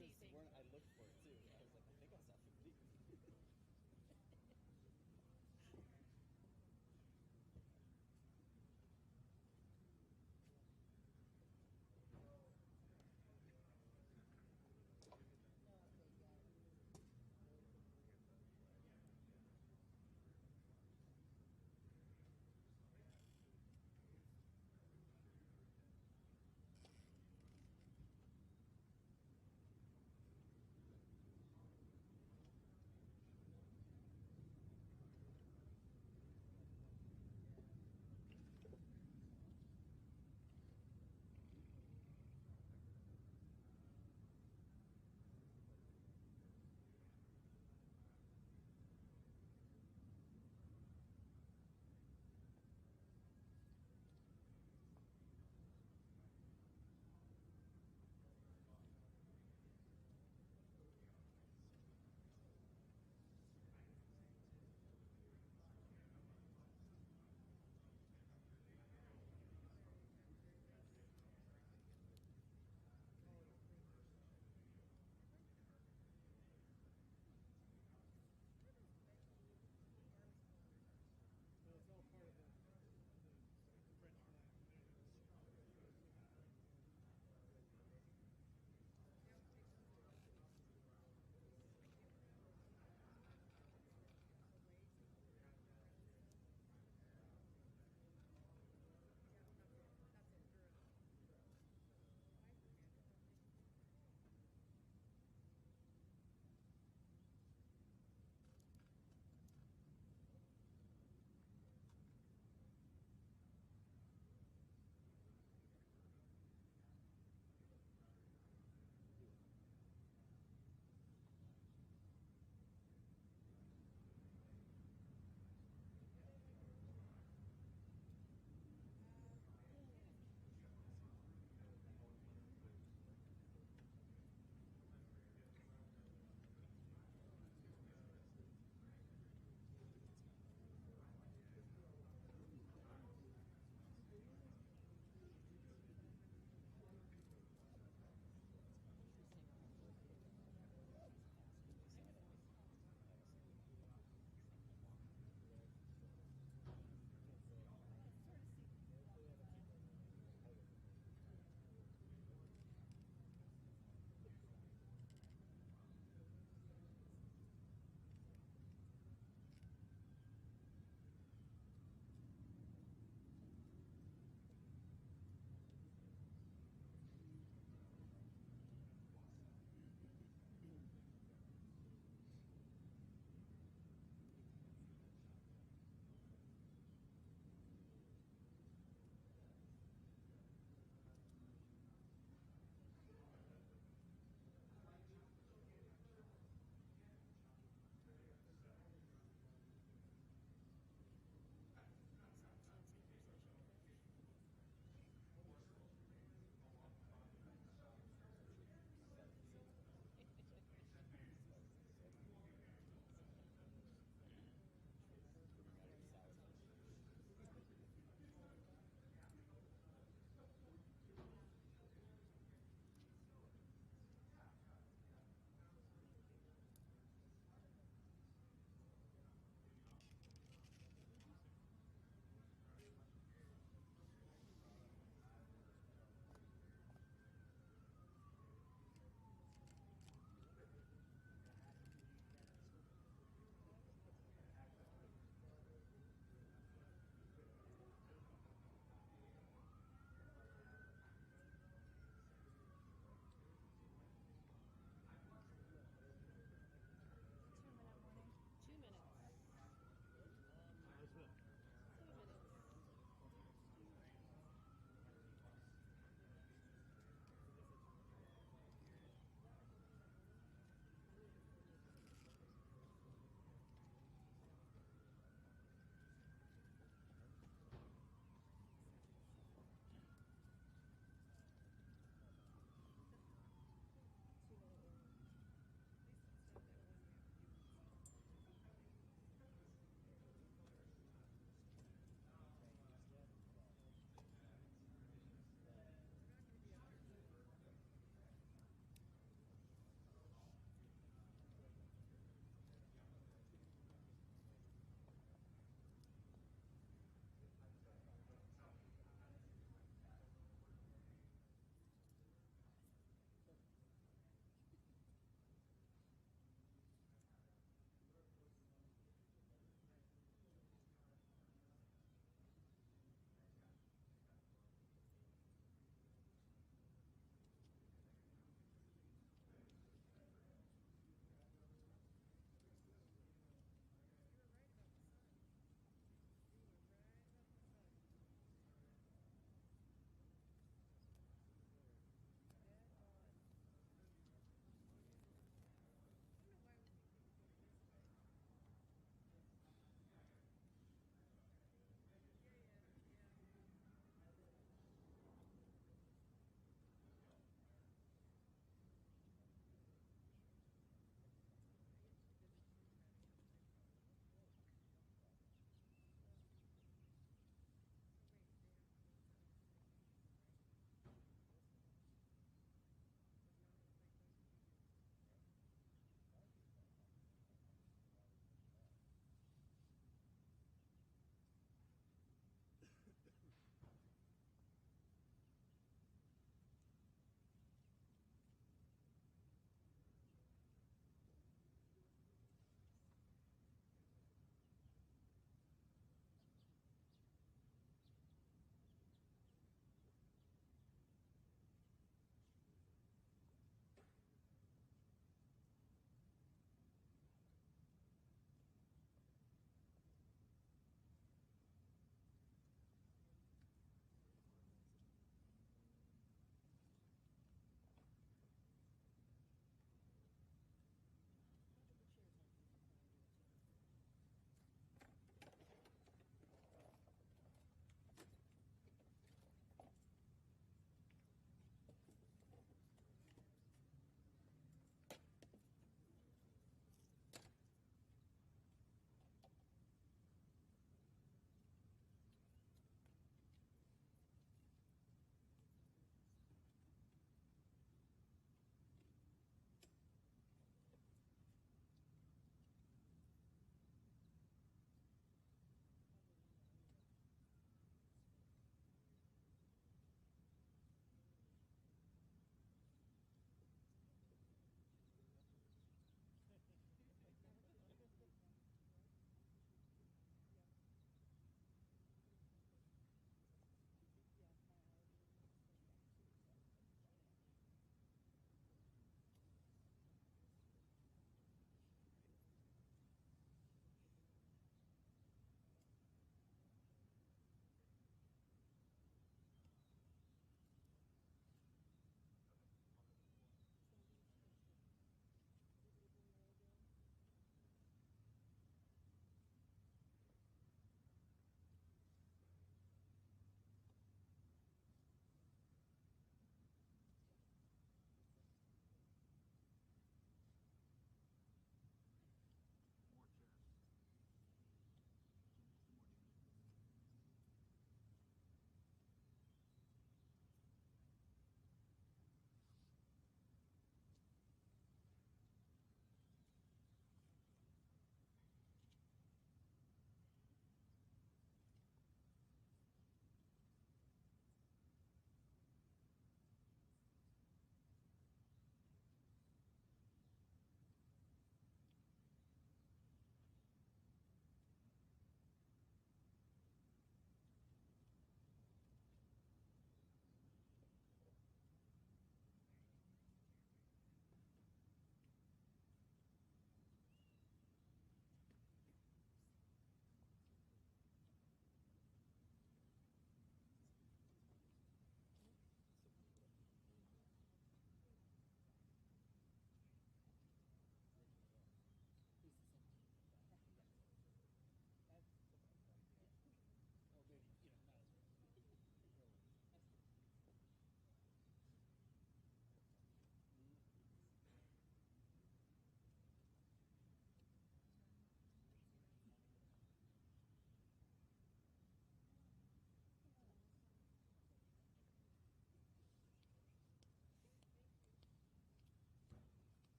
tasting. I looked for it too. I was like, I think I saw 50.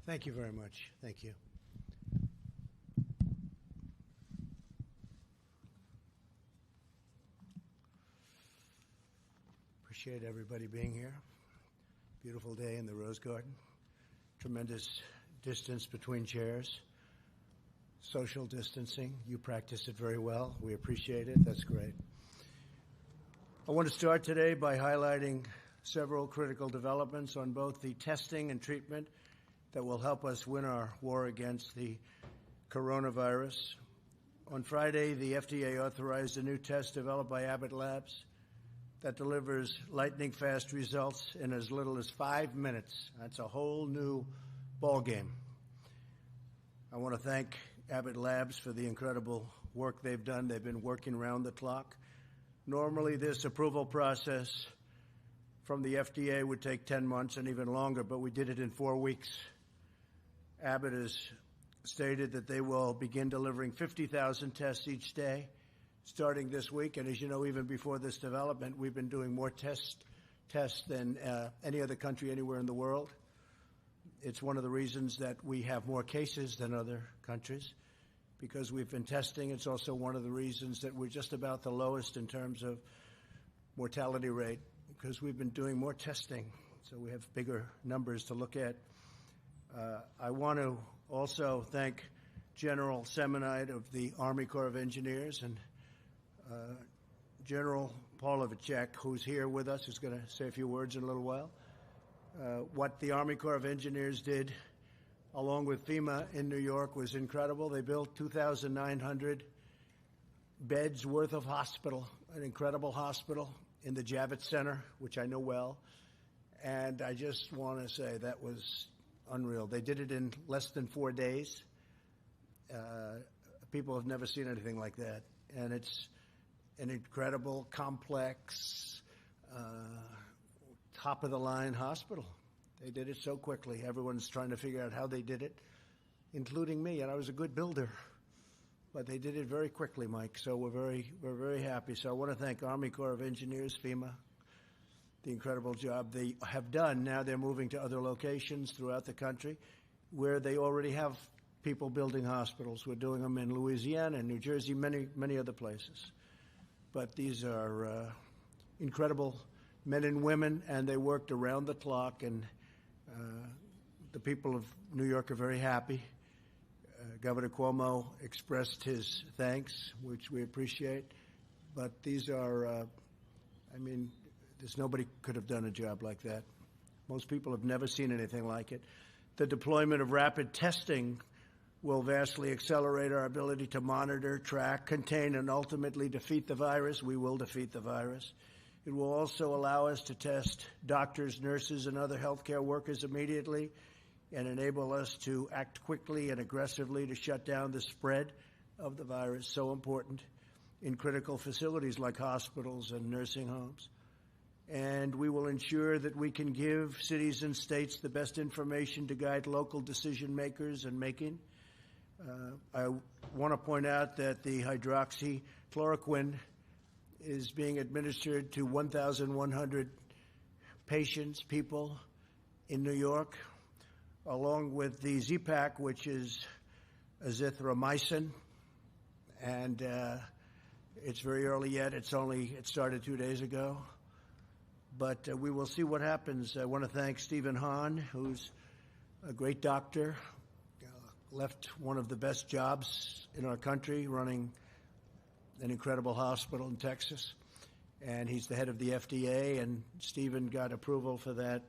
Thank you very much. Thank you. Appreciate everybody being here. Beautiful day in the Rose Garden. Tremendous distance between chairs. Social distancing. You practiced it very well. We appreciate it. That's great. I want to start today by highlighting several critical developments on both the testing and treatment that will help us win our war against the coronavirus. On Friday, the FDA authorized a new test developed by Abbott Labs that delivers lightning-fast results in as little as 5 minutes. That's a whole new ballgame. I want to thank Abbott Labs for the incredible work they've done. They've been working around the clock. Normally, this approval process from the FDA would take 10 months and even longer, but we did it in 4 weeks. Abbott has stated that they will begin delivering 50,000 tests each day starting this week. And as you know, even before this development, we've been doing more tests than any other country anywhere in the world. It's one of the reasons that we have more cases than other countries, because we've been testing. It's also one of the reasons that we're just about the lowest in terms of mortality rate, because we've been doing more testing, so we have bigger numbers to look at. I want to also thank General Semonite of the Army Corps of Engineers and General Pavlovicek, who's here with us, who's going to say a few words in a little while. What the Army Corps of Engineers did, along with FEMA in New York, was incredible. They built 2,900 beds worth of hospital, an incredible hospital in the Javits Center, which I know well. And I just want to say that was unreal. They did it in less than 4 days. People have never seen anything like that. And it's an incredible, complex, top-of-the-line hospital. They did it so quickly. Everyone's trying to figure out how they did it, including me. And I was a good builder. But they did it very quickly, Mike. So we're very happy. So I want to thank Army Corps of Engineers, FEMA, the incredible job they have done. Now they're moving to other locations throughout the country where they already have people building hospitals. We're doing them in Louisiana and New Jersey, many other places. But these are incredible men and women, and they worked around the clock, and the people of New York are very happy. Governor Cuomo expressed his thanks, which we appreciate. But these are, nobody could have done a job like that. Most people have never seen anything like it. The deployment of rapid testing will vastly accelerate our ability to monitor, track, contain, and ultimately defeat the virus. We will defeat the virus. It will also allow us to test doctors, nurses, and other healthcare workers immediately and enable us to act quickly and aggressively to shut down the spread of the virus, so important in critical facilities like hospitals and nursing homes. And we will ensure that we can give cities and states the best information to guide local decision makers in making. I want to point out that the hydroxychloroquine is being administered to 1,100 people in New York, along with the Z-Pak, which is azithromycin. And it's very early yet. It started 2 days ago. But we will see what happens. I want to thank Stephen Hahn, who's a great doctor, left one of the best jobs in our country running an incredible hospital in Texas. And he's the head of the FDA, and Stephen got approval for that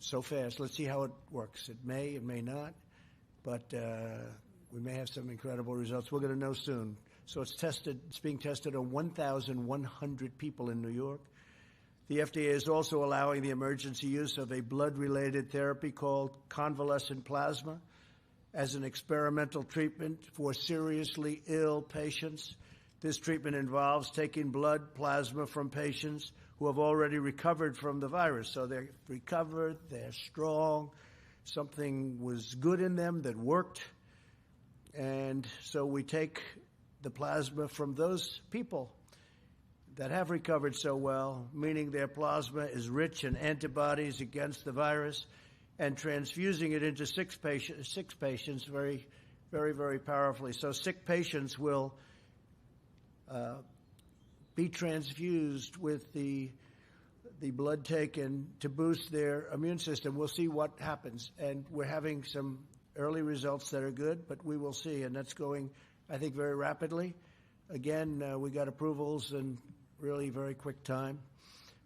so fast. Let's see how it works. It may not, but we may have some incredible results. We're going to know soon. So it's being tested on 1,100 people in New York. The FDA is also allowing the emergency use of a blood-related therapy called convalescent plasma as an experimental treatment for seriously ill patients. This treatment involves taking blood plasma from patients who have already recovered from the virus. So they're recovered, they're strong, something was good in them that worked. And so we take the plasma from those people that have recovered so well, meaning their plasma is rich in antibodies against the virus, and transfusing it into sick patients very, very, very powerfully. So sick patients will be transfused with the blood taken to boost their immune system. We'll see what happens. And we're having some early results that are good, but we will see. And that's going, I think, very rapidly. Again, we got approvals in really very quick time.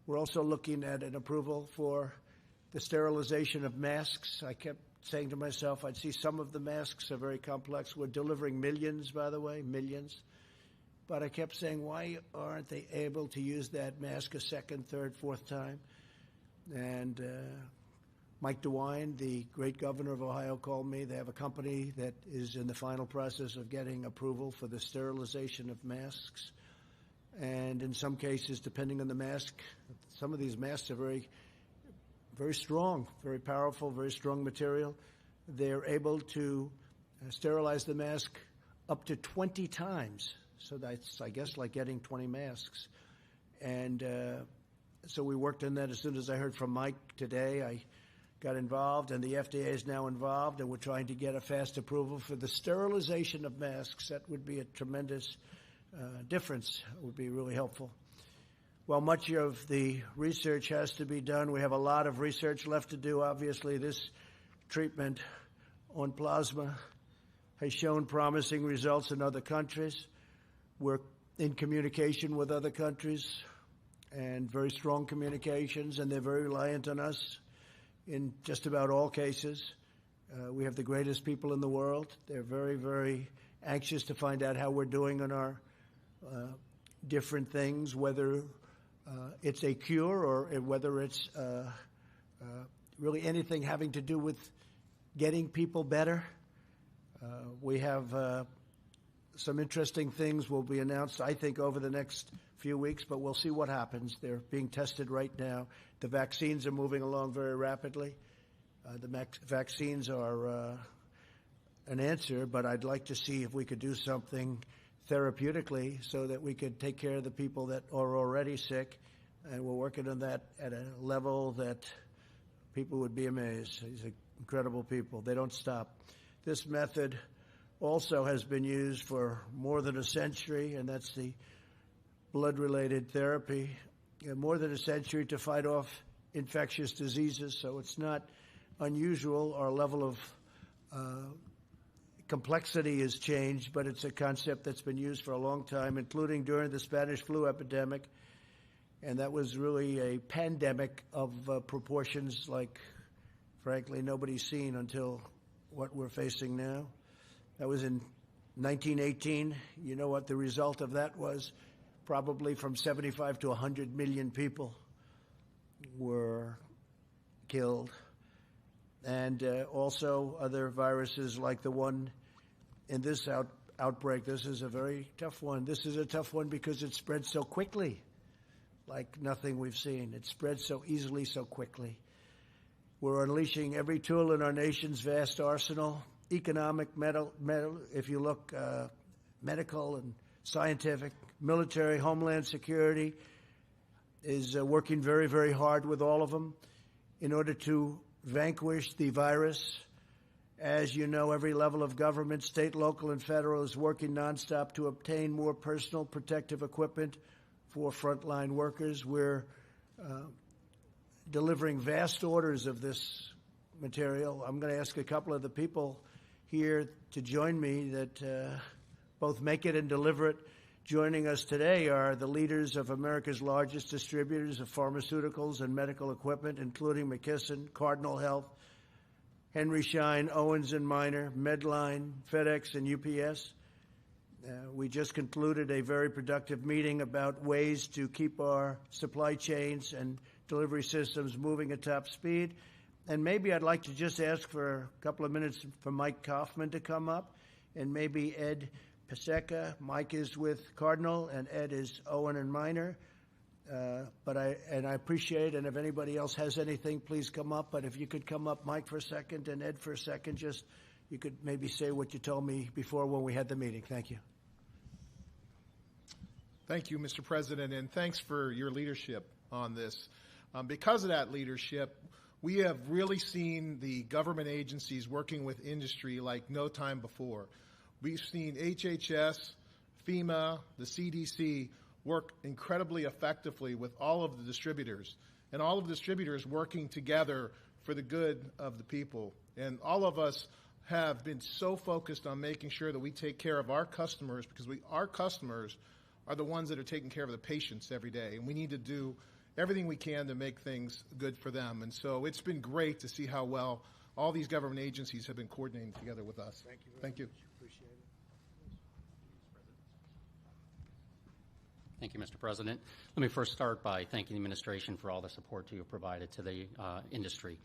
We're also looking at an approval for the sterilization of masks. I kept saying to myself, I'd see some of the masks are very complex. We're delivering millions, by the way, millions. But I kept saying, why aren't they able to use that mask a second, third, fourth time? And Mike DeWine, the great governor of Ohio, called me. They have a company that is in the final process of getting approval for the sterilization of masks. And in some cases, depending on the mask, some of these masks are very, very strong, very powerful, very strong material. They're able to sterilize the mask up to 20 times. So that's, I guess, like getting 20 masks. And so we worked on that. As soon as I heard from Mike today, I got involved, and the FDA is now involved, and we're trying to get a fast approval for the sterilization of masks. That would be a tremendous difference. It would be really helpful. Well, much of the research has to be done. We have a lot of research left to do. Obviously, this treatment on plasma has shown promising results in other countries. We're in communication with other countries, and very strong communications, and they're very reliant on us in just about all cases. We have the greatest people in the world. They're very, very anxious to find out how we're doing on our different things, whether it's a cure or whether it's really anything having to do with getting people better. We have some interesting things will be announced, I think, over the next few weeks, but we'll see what happens. They're being tested right now. The vaccines are moving along very rapidly. The vaccines are an answer, but I'd like to see if we could do something therapeutically so that we could take care of the people that are already sick, and we're working on that at a level that people would be amazed. These are incredible people. They don't stop. This method also has been used for more than a century, and that's the blood-related therapy, more than a century to fight off infectious diseases, so it's not unusual. Our level of complexity has changed, but it's a concept that's been used for a long time, including during the Spanish flu epidemic, and that was really a pandemic of proportions like, frankly, nobody's seen until what we're facing now. That was in 1918. You know what the result of that was? Probably from 75 to 100 million people were killed. And also other viruses like the one in this outbreak. This is a very tough one. This is a tough one because it spread so quickly, like nothing we've seen. It spread so easily, so quickly. We're unleashing every tool in our nation's vast arsenal, economic, if you look, medical and scientific, military, homeland security is working very, very hard with all of them in order to vanquish the virus. As you know, every level of government, state, local, and federal, is working nonstop to obtain more personal protective equipment for frontline workers. We're delivering vast orders of this material. I'm going to ask a couple of the people here to join me that both make it and deliver it. Joining us today are the leaders of America's largest distributors of pharmaceuticals and medical equipment, including McKesson, Cardinal Health, Henry Schein, Owens & Minor, Medline, FedEx, and UPS. We just concluded a very productive meeting about ways to keep our supply chains and delivery systems moving at top speed. And maybe I'd like to just ask for a couple of minutes for Mike Kaufman to come up, and maybe Ed Paseka. Mike is with Cardinal, and Ed is Owen & Minor. But I appreciate, and if anybody else has anything, please come up. But if you could come up, Mike, for a second, and Ed for a second, just you could maybe say what you told me before when we had the meeting. Thank you. Thank you, Mr. President, and thanks for your leadership on this. Because of that leadership, we have really seen the government agencies working with industry like no time before. We've seen HHS, FEMA, the CDC work incredibly effectively with all of the distributors, and all of the distributors working together for the good of the people. And all of us have been so focused on making sure that we take care of our customers, because our customers are the ones that are taking care of the patients every day, and we need to do everything we can to make things good for them. And so it's been great to see how well all these government agencies have been coordinating together with us. Thank you very Thank you. much. Appreciate it. Thank you, Mr. President. Let me first start by thanking the administration for all the support you have provided to the industry.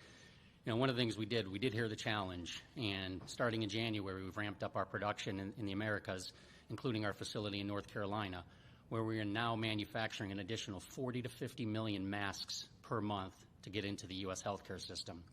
You know, one of the things we did hear the challenge, and starting in January, we've ramped up our production in the Americas, including our facility in North Carolina, where we are now manufacturing an additional 40 to 50 million masks per month to get into the U.S. healthcare system.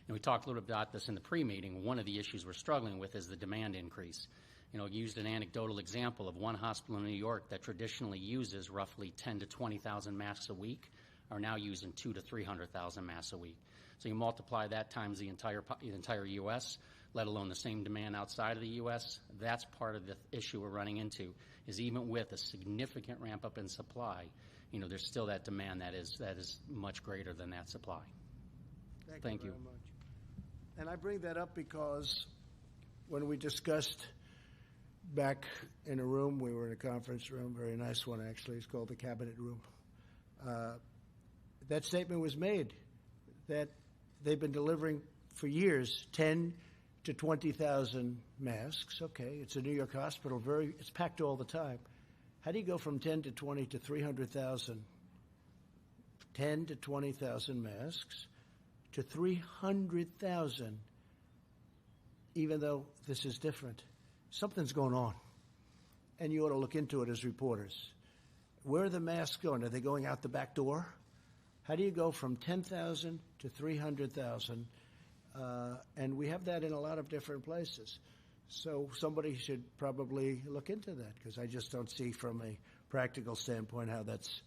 And we talked a little bit about this in the pre-meeting. One of the issues we're struggling with is the demand increase. You know, I used an anecdotal example of one hospital in New York that traditionally uses roughly 10 to 20,000 masks a week, are now using 200,000 to 300,000 masks a week. So you multiply that times the entire U.S., let alone the same demand outside of the U.S., that's part of the issue we're running into, is even with a significant ramp up in supply, you know, there's still that demand that is much greater than that supply. Thank you Very much. And I bring that up because when we discussed back in a room, we were in a conference room, very nice one actually, it's called the Cabinet Room, that statement was made that they've been delivering for years 10 to 20,000 masks. Okay, it's a New York hospital, it's packed all the time. How do you go from 10 to 20 to 300,000? 10 to 20,000 masks to 300,000, even though this is different. Something's going on, and you ought to look into it as reporters. Where are the masks going? Are they going out the back door? How do you go from 10,000 to 300,000? And we have that in a lot of different places. So somebody should probably look into that, because I just don't see from a practical standpoint how that's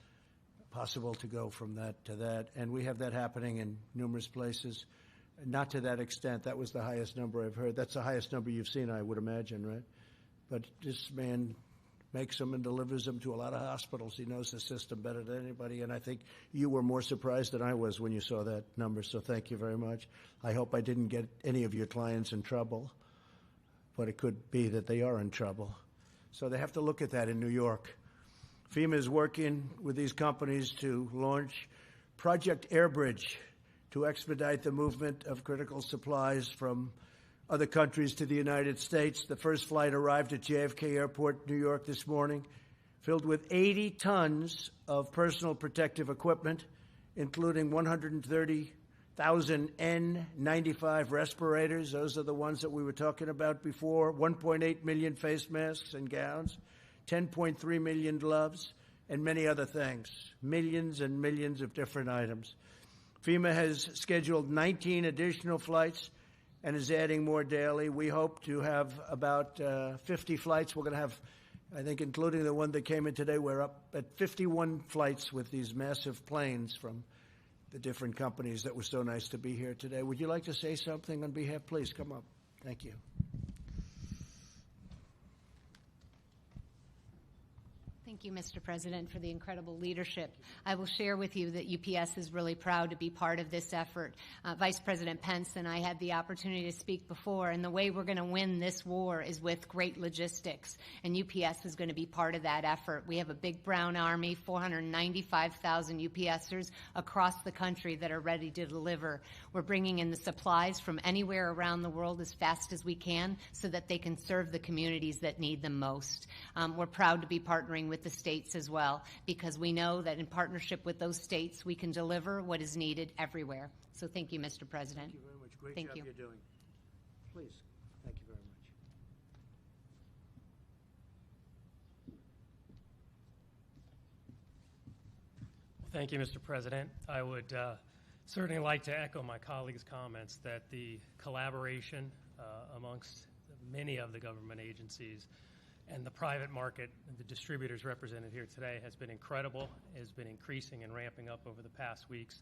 possible to go from that to that. And we have that happening in numerous places. Not to that extent. That was the highest number I've heard. That's the highest number you've seen, I would imagine, right? But this man makes them and delivers them to a lot of hospitals. He knows the system better than anybody, and I think you were more surprised than I was when you saw that number, so thank you very much. I hope I didn't get any of your clients in trouble, but it could be that they are in trouble. So they have to look at that in New York. FEMA is working with these companies to launch Project Airbridge to expedite the movement of critical supplies from other countries to the United States. The first flight arrived at JFK Airport, New York this morning, filled with 80 tons of personal protective equipment, including 130,000 N95 respirators. Those are the ones that we were talking about before. 1.8 million face masks and gowns, 10.3 million gloves, and many other things. Millions and millions of different items. FEMA has scheduled 19 additional flights and is adding more daily. We hope to have about 50 flights. We're going to have, I think, including the one that came in today, we're up at 51 flights with these massive planes from the different companies that were so nice to be here today. Would you like to say something on behalf? Please come up. Thank you. Thank you, Mr. President, for the incredible leadership. I will share with you that UPS is really proud to be part of this effort. Vice President Pence and I had the opportunity to speak before, and the way we're going to win this war is with great logistics, and UPS is going to be part of that effort. We have a big brown army, 495,000 UPSers across the country that are ready to deliver. We're bringing in the supplies from anywhere around the world as fast as we can so that they can serve the communities that need them most. We're proud to be partnering with the states as well, because we know that in partnership with those states, we can deliver what is needed everywhere. So thank you, Mr. President. Thank you very much. Great Thank job you. you're doing. Please. Thank you very much. Thank you, Mr. President. I would certainly like to echo my colleagues' comments that the collaboration amongst many of the government agencies and the private market, the distributors represented here today, has been incredible, has been increasing and ramping up over the past weeks.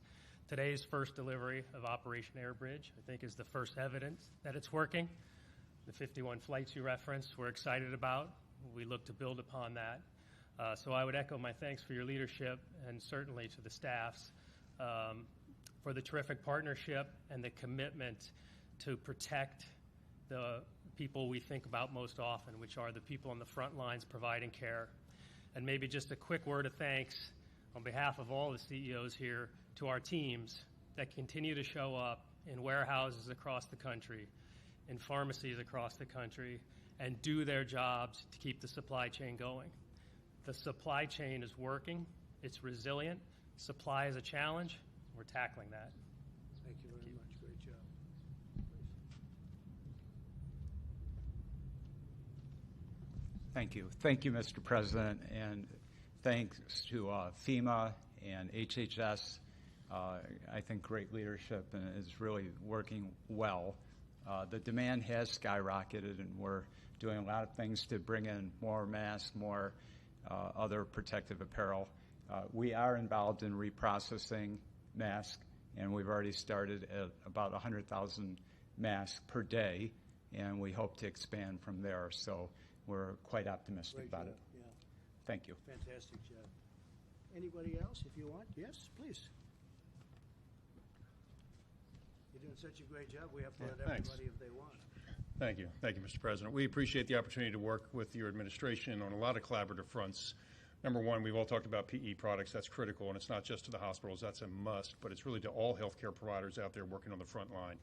Today's first delivery of Operation Airbridge, I think, is the first evidence that it's working. The 51 flights you referenced, we're excited about. We look to build upon that. So I would echo my thanks for your leadership and certainly to the staffs for the terrific partnership and the commitment to protect the people we think about most often, which are the people on the front lines providing care. And maybe just a quick word of thanks on behalf of all the CEOs here to our teams that continue to show up in warehouses across the country, in pharmacies across the country, and do their jobs to keep the supply chain going. The supply chain is working. It's resilient. Supply is a challenge. We're tackling that. Thank you very much. Great job. Thank you. Thank you, Mr. President, and thanks to FEMA and HHS. I think great leadership and is really working well. The demand has skyrocketed, and we're doing a lot of things to bring in more masks, more other protective apparel. We are involved in reprocessing masks, and we've already started at about 100,000 masks per day, and we hope to expand from there. So we're quite optimistic about it. Yeah. Thank you. Fantastic job. Anybody else, if you want? Yes, please. You're doing such a great job. We have to let thanks. everybody if they want. Thank you. Thank you, Mr. President. We appreciate the opportunity to work with your administration on a lot of collaborative fronts. Number one, we've all talked about PE products. That's critical, and it's not just to the hospitals. That's a must, but it's really to all healthcare providers out there working on the front line.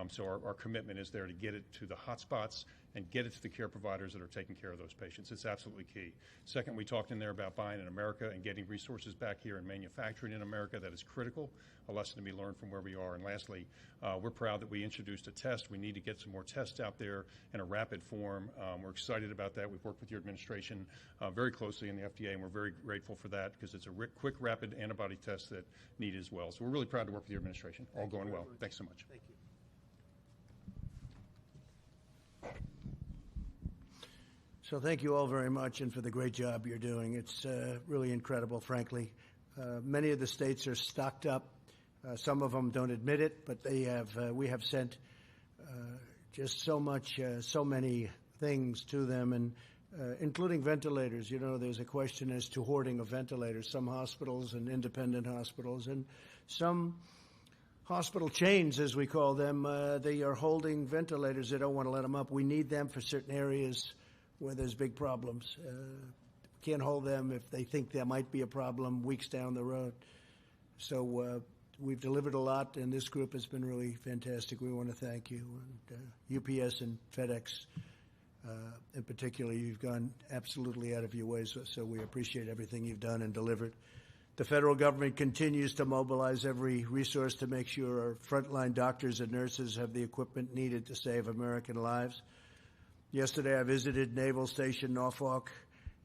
So our commitment is there to get it to the hotspots and get it to the care providers that are taking care of those patients. It's absolutely key. Second, we talked in there about buying in America and getting resources back here and manufacturing in America. That is critical, a lesson to be learned from where we are. And lastly, we're proud that we introduced a test. We need to get some more tests out there in a rapid form. We're excited about that. We've worked with your administration very closely in the FDA, and we're very grateful for that because it's a quick, rapid antibody test that needed as well. So we're really proud to work with your administration. All going well. Thanks so much. Thank you. So thank you all very much and for the great job you're doing. It's really incredible, frankly. Many of the states are stocked up. Some of them don't admit it, but they have. We have sent just so many things to them, and including ventilators. You know, there's a question as to hoarding of ventilators. Some hospitals and independent hospitals and some hospital chains, as we call them, they are holding ventilators. They don't want to let them up. We need them for certain areas where there's big problems. Can't hold them if they think there might be a problem weeks down the road. So we've delivered a lot, and this group has been really fantastic. We want to thank you. And UPS and FedEx, in particular, you've gone absolutely out of your way, so we appreciate everything you've done and delivered. The federal government continues to mobilize every resource to make sure our frontline doctors and nurses have the equipment needed to save American lives. Yesterday, I visited Naval Station Norfolk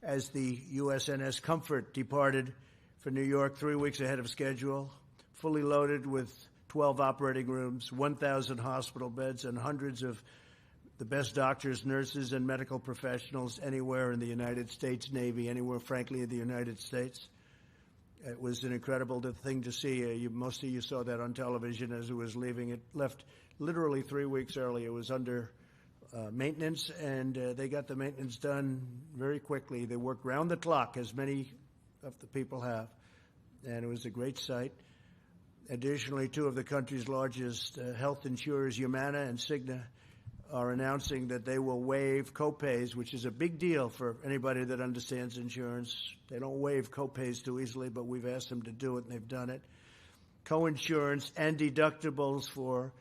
as the USNS Comfort departed for New York 3 weeks ahead of schedule, fully loaded with 12 operating rooms, 1,000 hospital beds, and hundreds of the best doctors, nurses, and medical professionals anywhere in the United States Navy, anywhere, frankly, in the United States. It was an incredible thing to see. Most of you saw that on television as it was leaving. It left literally 3 weeks early. It was under maintenance, and they got the maintenance done very quickly. They worked round the clock, as many of the people have, and it was a great sight. Additionally, two of the country's largest health insurers, Humana and Cigna, are announcing that they will waive copays, which is a big deal for anybody that understands insurance. They don't waive copays too easily, but we've asked them to do it, and they've done it. Coinsurance and deductibles for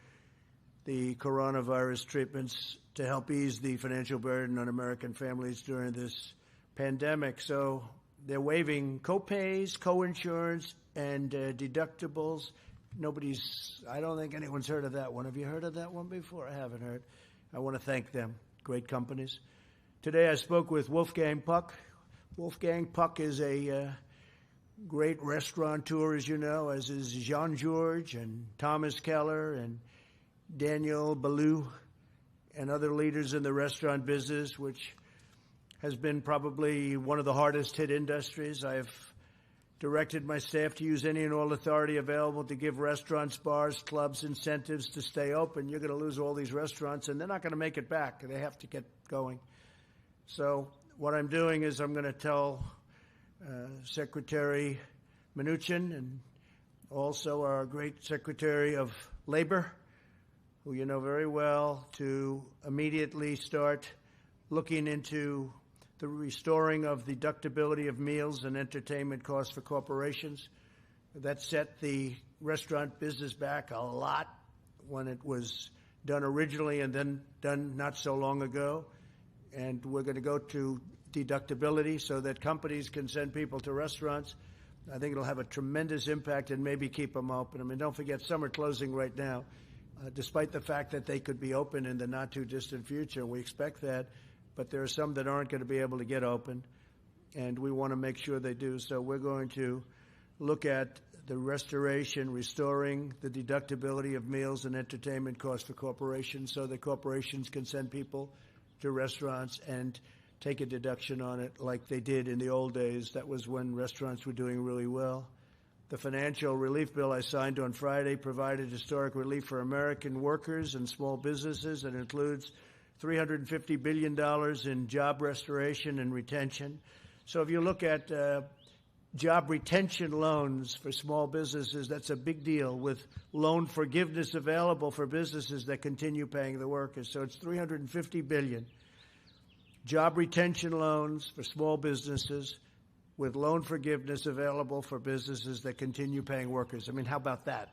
the coronavirus treatments to help ease the financial burden on American families during this pandemic. So they're waiving copays, coinsurance, and deductibles. I don't think anyone's heard of that one. Have you heard of that one before? I haven't heard. I want to thank them. Great companies. Today I spoke with Wolfgang Puck. Wolfgang Puck is a great restaurateur, as you know, as is Jean-Georges and Thomas Keller and Daniel Ballou and other leaders in the restaurant business, which has been probably one of the hardest hit industries. I've directed my staff to use any and all authority available to give restaurants, bars, clubs incentives to stay open. You're going to lose all these restaurants, and they're not going to make it back. They have to get going. So what I'm doing is I'm going to tell Secretary Mnuchin and also our great Secretary of Labor, who you know very well, to immediately start looking into the restoring of the deductibility of meals and entertainment costs for corporations. That set the restaurant business back a lot when it was done originally and then done not so long ago. And we're going to go to deductibility so that companies can send people to restaurants. I think it'll have a tremendous impact and maybe keep them open. I mean, don't forget, some are closing right now, despite the fact that they could be open in the not-too-distant future. We expect that, but there are some that aren't going to be able to get open, and we want to make sure they do. So we're going to look at the restoring the deductibility of meals and entertainment costs for corporations so that corporations can send people to restaurants and take a deduction on it like they did in the old days. That was when restaurants were doing really well. The financial relief bill I signed on Friday provided historic relief for American workers and small businesses. It includes $350 billion in job restoration and retention. So if you look at job retention loans for small businesses, that's a big deal, with loan forgiveness available for businesses that continue paying the workers. So it's $350 billion. Job retention loans for small businesses with loan forgiveness available for businesses that continue paying workers. I mean, how about that?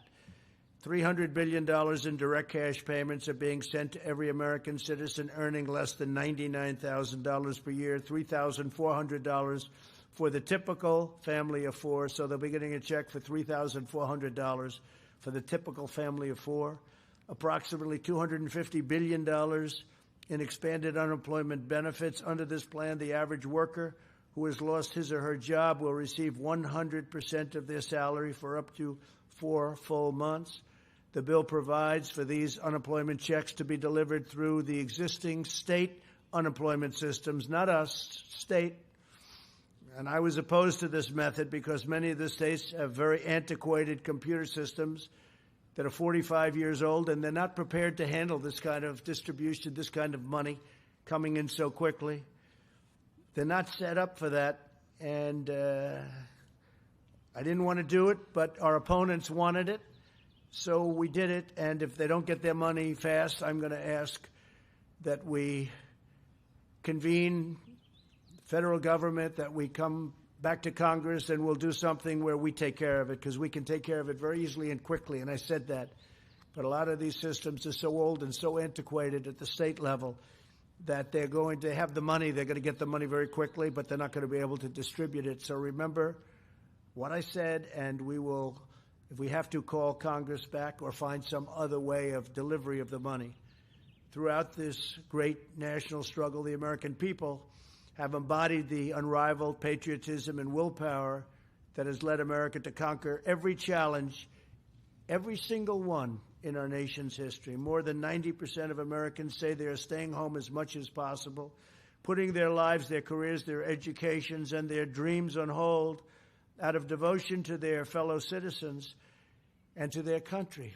$300 billion in direct cash payments are being sent to every American citizen earning less than $99,000 per year, $3,400 for the typical family of four. So they'll be getting a check for $3,400 for the typical family of four. Approximately $250 billion in expanded unemployment benefits. Under this plan, the average worker who has lost his or her job will receive 100% of their salary for up to 4 full months. The bill provides for these unemployment checks to be delivered through the existing state unemployment systems, not us, state. And I was opposed to this method because many of the states have very antiquated computer systems that are 45 years old, and they're not prepared to handle this kind of distribution, this kind of money coming in so quickly. They're not set up for that, and I didn't want to do it, but our opponents wanted it, so we did it. And if they don't get their money fast, I'm going to ask that we convene federal government, that we come back to Congress, and we'll do something where we take care of it, because we can take care of it very easily and quickly, and I said that. But a lot of these systems are so old and so antiquated at the state level that they're going to have the money. They're going to get the money very quickly, but they're not going to be able to distribute it. So remember what I said, and we will, if we have to, call Congress back or find some other way of delivery of the money. Throughout this great national struggle, the American people have embodied the unrivaled patriotism and willpower that has led America to conquer every challenge, every single one in our nation's history. More than 90% of Americans say they are staying home as much as possible, putting their lives, their careers, their educations, and their dreams on hold out of devotion to their fellow citizens and to their country.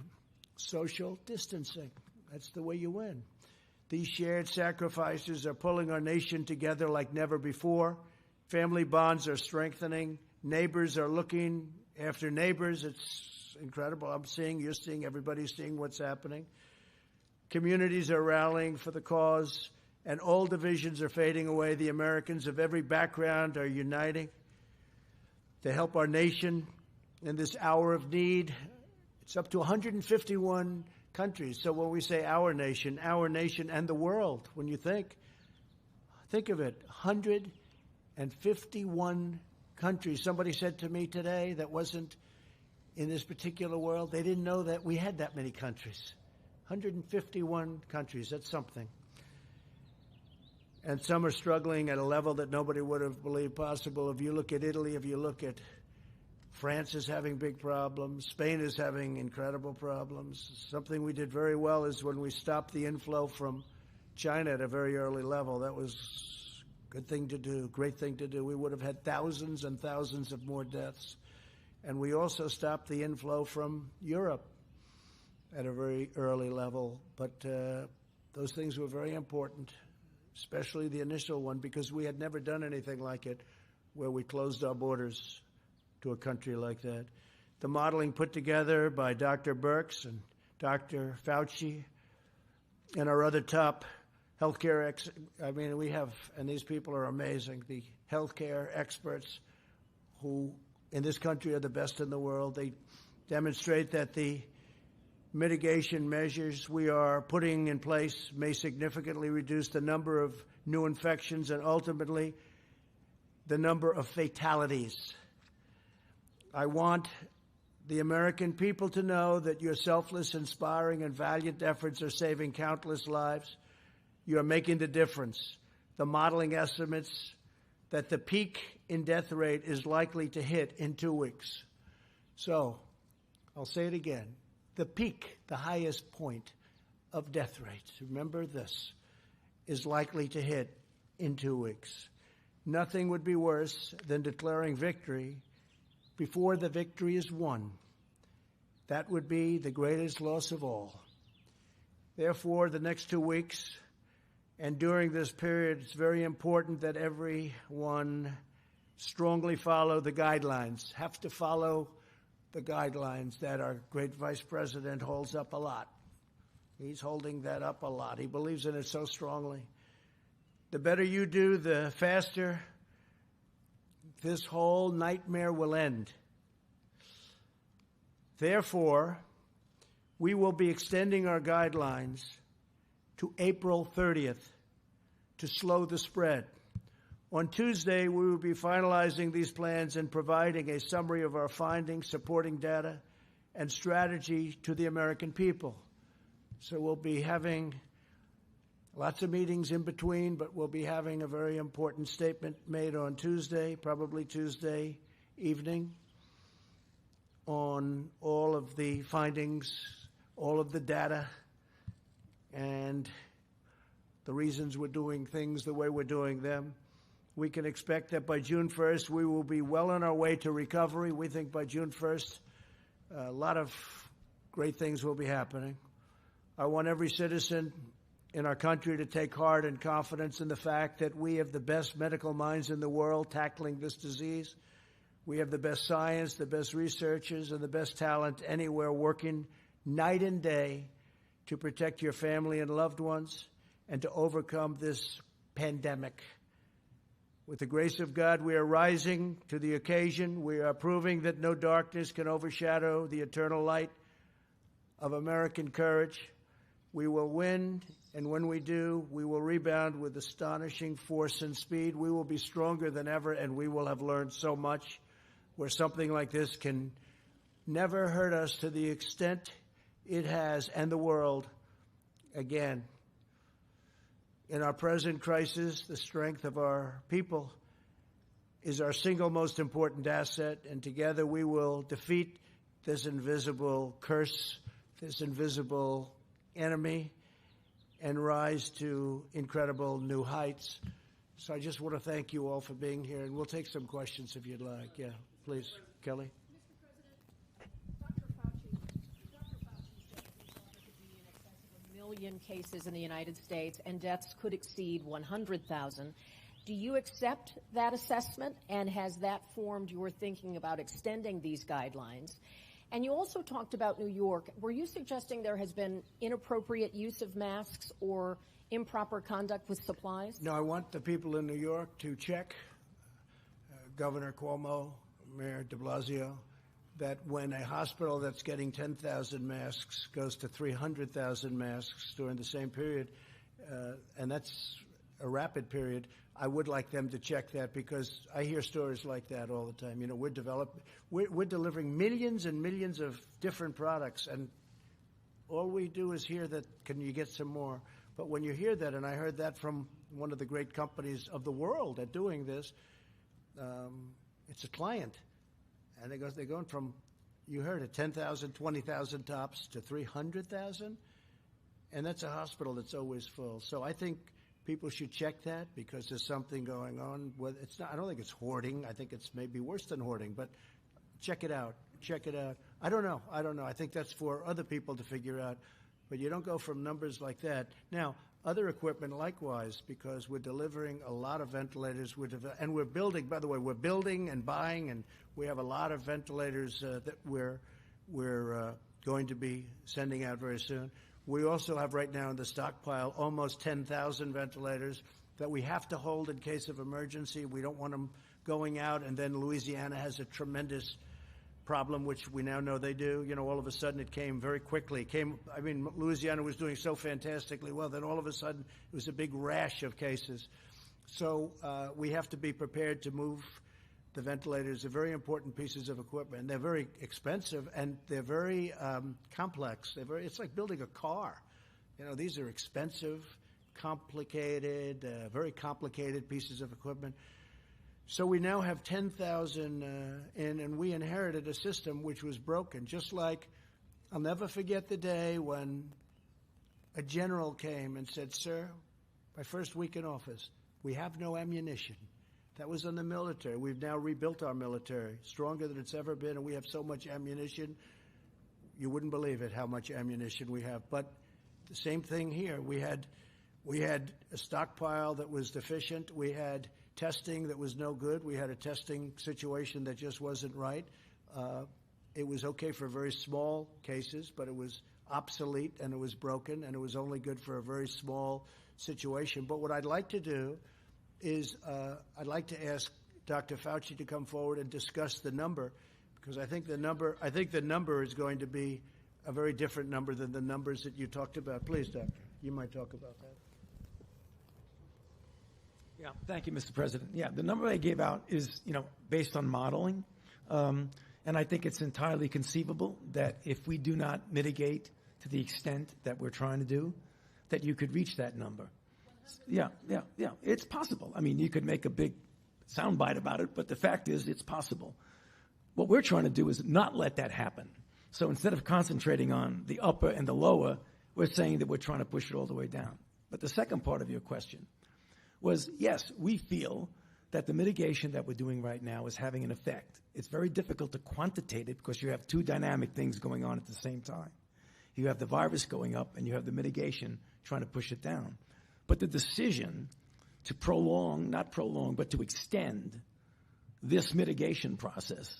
Social distancing, that's the way you win. These shared sacrifices are pulling our nation together like never before. Family bonds are strengthening. Neighbors are looking after neighbors. It's incredible. I'm seeing, you're seeing, everybody's seeing what's happening. Communities are rallying for the cause, and all divisions are fading away. The Americans of every background are uniting to help our nation in this hour of need. It's up to 151 countries. So when we say our nation and the world, when you think of it, 151 countries. Somebody said to me today that wasn't in this particular world, they didn't know that we had that many countries. 151 countries, that's something. And some are struggling at a level that nobody would have believed possible. If you look at Italy, if you look at France is having big problems. Spain is having incredible problems. Something we did very well is when we stopped the inflow from China at a very early level. That was Good thing to do, great thing to do. We would have had thousands and thousands of more deaths. And we also stopped the inflow from Europe at a very early level. But those things were very important, especially the initial one, because we had never done anything like it where we closed our borders to a country like that. The modeling put together by Dr. Birx and Dr. Fauci and our other top healthcare we have, and these people are amazing, the healthcare experts who in this country are the best in the world. They demonstrate that the mitigation measures we are putting in place may significantly reduce the number of new infections and ultimately the number of fatalities. I want the American people to know that your selfless, inspiring, and valiant efforts are saving countless lives. You are making the difference. The modeling estimates that the peak in death rate is likely to hit in 2 weeks. So, I'll say it again. The peak, the highest point of death rates, remember this, is likely to hit in 2 weeks. Nothing would be worse than declaring victory before the victory is won. That would be the greatest loss of all. Therefore, the next 2 weeks and during this period, it's very important that everyone strongly follow the guidelines, have to follow the guidelines that our great Vice President holds up a lot. He's holding that up a lot. He believes in it so strongly. The better you do, the faster this whole nightmare will end. Therefore, we will be extending our guidelines to April 30th to slow the spread. On Tuesday, we will be finalizing these plans and providing a summary of our findings, supporting data, and strategy to the American people. So we'll be having lots of meetings in between, but we'll be having a very important statement made on Tuesday, probably Tuesday evening, on all of the findings, all of the data, and the reasons we're doing things the way we're doing them. We can expect that by June 1st, we will be well on our way to recovery. We think by June 1st, a lot of great things will be happening. I want every citizen in our country to take heart and confidence in the fact that we have the best medical minds in the world tackling this disease. We have the best science, the best researchers, and the best talent anywhere working night and day to protect your family and loved ones and to overcome this pandemic. With the grace of God, we are rising to the occasion. We are proving that no darkness can overshadow the eternal light of American courage. We will win, and when we do, we will rebound with astonishing force and speed. We will be stronger than ever, and we will have learned so much where something like this can never hurt us to the extent it has, and the world again. In our present crisis, the strength of our people is our single most important asset, and together we will defeat this invisible curse, this invisible enemy, and rise to incredible new heights. So I just want to thank you all for being here, and we'll take some questions if you'd like. Yeah, please, Kelly. Million cases in the United States and deaths could exceed 100,000. Do you accept that assessment, and has that formed your thinking about extending these guidelines? And you also talked about New York. Were you suggesting there has been inappropriate use of masks or improper conduct with supplies? No, I want the people in New York to check Governor Cuomo, Mayor de Blasio, that when a hospital that's getting 10,000 masks goes to 300,000 masks during the same period, and that's a rapid period, I would like them to check that, because I hear stories like that all the time. You know, we're delivering millions and millions of different products, and all we do is hear that, can you get some more? But when you hear that, and I heard that from one of the great companies of the world at doing this, it's a client. And they're going from, you heard it, 10,000, 20,000 tops to 300,000. And that's a hospital that's always full. So I think people should check that because there's something going on. It's not, I don't think it's hoarding. I think it's maybe worse than hoarding, but check it out. Check it out. I don't know. I think that's for other people to figure out. But you don't go from numbers like that. Now, other equipment likewise, because we're delivering a lot of ventilators. And we're building, by the way, we're building and buying, and we have a lot of ventilators that we're going to be sending out very soon. We also have right now in the stockpile almost 10,000 ventilators that we have to hold in case of emergency. We don't want them going out, and then Louisiana has a tremendous problem, which we now know they do. You know, all of a sudden it came very quickly. Louisiana was doing so fantastically well, then all of a sudden it was a big rash of cases. So we have to be prepared to move the ventilators. They're very important pieces of equipment. They're very expensive, and they're very complex. It's like building a car. You know, these are expensive, complicated, very complicated pieces of equipment. So we now have 10,000 in, and we inherited a system which was broken. Just like, I'll never forget the day when a general came and said, "Sir, my first week in office, we have no ammunition." That was in the military. We've now rebuilt our military, stronger than it's ever been, and we have so much ammunition. You wouldn't believe it, how much ammunition we have. But the same thing here. We had a stockpile that was deficient. We had testing that was no good. We had a testing situation that just wasn't right. It was okay for very small cases, but it was obsolete and it was broken, and it was only good for a very small situation. But what I'd like to do is I'd like to ask Dr. Fauci to come forward and discuss the number, because I think the number is going to be a very different number than the numbers that you talked about. Please, Doctor, you might talk about that. Yeah, thank you, Mr. President. Yeah, the number I gave out is, based on modeling, and I think it's entirely conceivable that if we do not mitigate to the extent that we're trying to do, that you could reach that number. Yeah, it's possible. I mean, you could make a big soundbite about it, but the fact is it's possible. What we're trying to do is not let that happen. So instead of concentrating on the upper and the lower, we're saying that we're trying to push it all the way down. But the second part of your question was, yes, we feel that the mitigation that we're doing right now is having an effect. It's very difficult to quantitate it because you have two dynamic things going on at the same time. You have the virus going up and you have the mitigation trying to push it down. But the decision to but to extend this mitigation process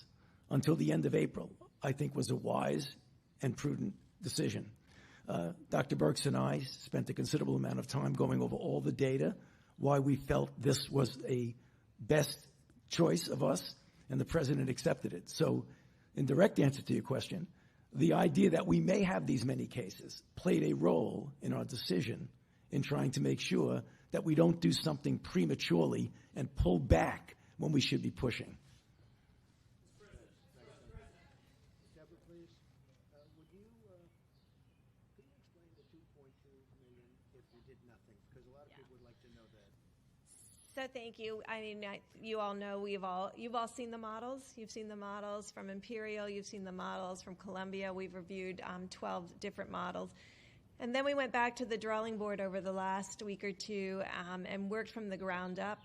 until the end of April, I think was a wise and prudent decision. Dr. Birx and I spent a considerable amount of time going over all the data, why we felt this was a best choice of us, and the President accepted it. So in direct answer to your question, the idea that we may have these many cases played a role in our decision in trying to make sure that we don't do something prematurely and pull back when we should be pushing. Deborah, please, could you explain the 2.2 million if we did nothing? Because a lot of people would like to know that. So thank you. I mean, you all know you've all seen the models. You've seen the models from Imperial. You've seen the models from Columbia. We've reviewed 12 different models. And then we went back to the drawing board over the last week or two and worked from the ground up,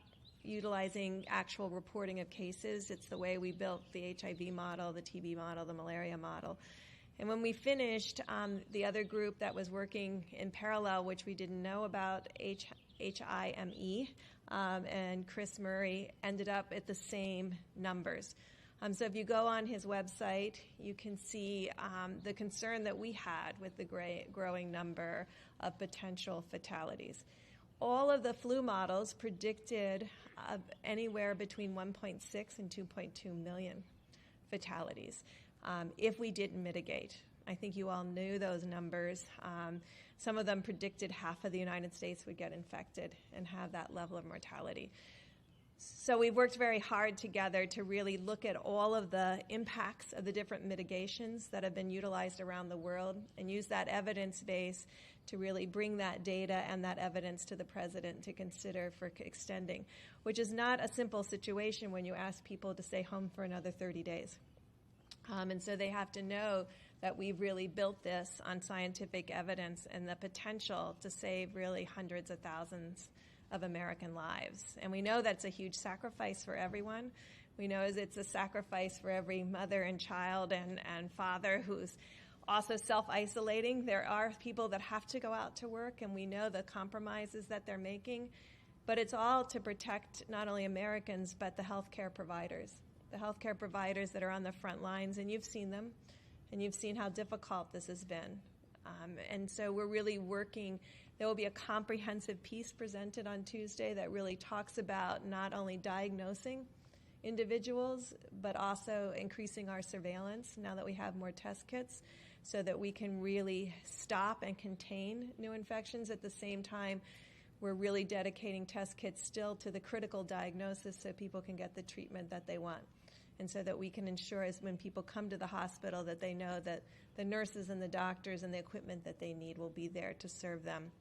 utilizing actual reporting of cases. It's the way we built the HIV model, the TB model, the malaria model. And when we finished, the other group that was working in parallel, which we didn't know about, HIME, and Chris Murray, ended up at the same numbers. So if you go on his website, you can see the concern that we had with the growing number of potential fatalities. All of the flu models predicted anywhere between 1.6 and 2.2 million fatalities if we didn't mitigate. I think you all knew those numbers. Some of them predicted half of the United States would get infected and have that level of mortality. So we've worked very hard together to really look at all of the impacts of the different mitigations that have been utilized around the world and use that evidence base to really bring that data and that evidence to the President to consider for extending, which is not a simple situation when you ask people to stay home for another 30 days. And so they have to know that we've really built this on scientific evidence and the potential to save really hundreds of thousands of American lives. And we know that's a huge sacrifice for everyone. We know it's a sacrifice for every mother and child and father who's also self-isolating. There are people that have to go out to work, and we know the compromises that they're making. But it's all to protect not only Americans, but the healthcare providers that are on the front lines, and you've seen them, and you've seen how difficult this has been. And so we're really working. There will be a comprehensive piece presented on Tuesday that really talks about not only diagnosing individuals, but also increasing our surveillance now that we have more test kits so that we can really stop and contain new infections. At the same time, we're really dedicating test kits still to the critical diagnosis so people can get the treatment that they want. And so that we can ensure as when people come to the hospital that they know that the nurses and the doctors and the equipment that they need will be there to serve them.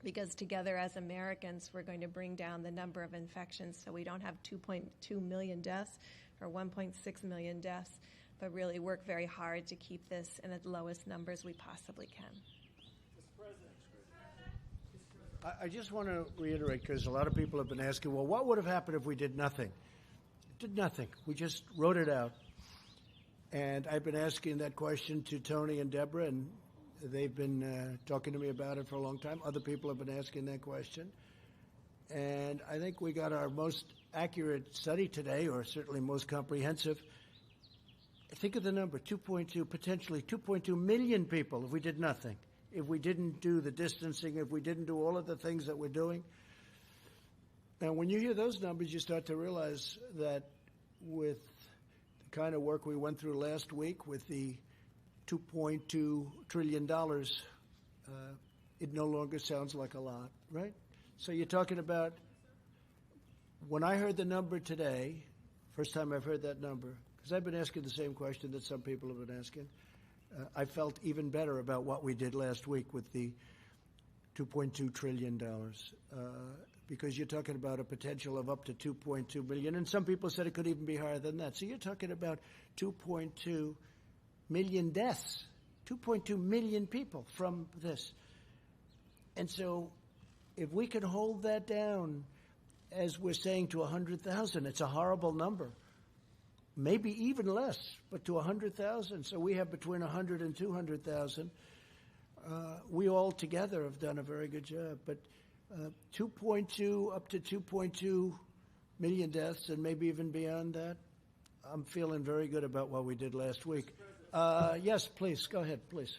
Because together as Americans, we're going to bring down the number of infections so we don't have 2.2 million deaths or 1.6 million deaths, but really work very hard to keep this in the lowest numbers we possibly can. I just want to reiterate, because a lot of people have been asking, well, what would have happened if we did nothing? Did nothing. We just wrote it out. And I've been asking that question to Tony and Deborah, and they've been talking to me about it for a long time. Other people have been asking that question. And I think we got our most accurate study today, or certainly most comprehensive. Think of the number, 2.2, potentially 2.2 million people if we did nothing. If we didn't do the distancing, if we didn't do all of the things that we're doing. And when you hear those numbers, you start to realize that with the kind of work we went through last week with the $2.2 trillion, it no longer sounds like a lot, right? So you're talking about, when I heard the number today, first time I've heard that number, because I've been asking the same question that some people have been asking, I felt even better about what we did last week with the $2.2 trillion, because you're talking about a potential of up to 2.2 billion, and some people said it could even be higher than that. So you're talking about 2.2 million deaths, 2.2 million people from this. And so if we can hold that down, as we're saying, to 100,000, it's a horrible number. Maybe even less, but to 100,000. So we have between 100 and 200,000. We all together have done a very good job. But 2.2 up to 2.2 million deaths, and maybe even beyond that, I'm feeling very good about what we did last week. Yes, please, go ahead, please.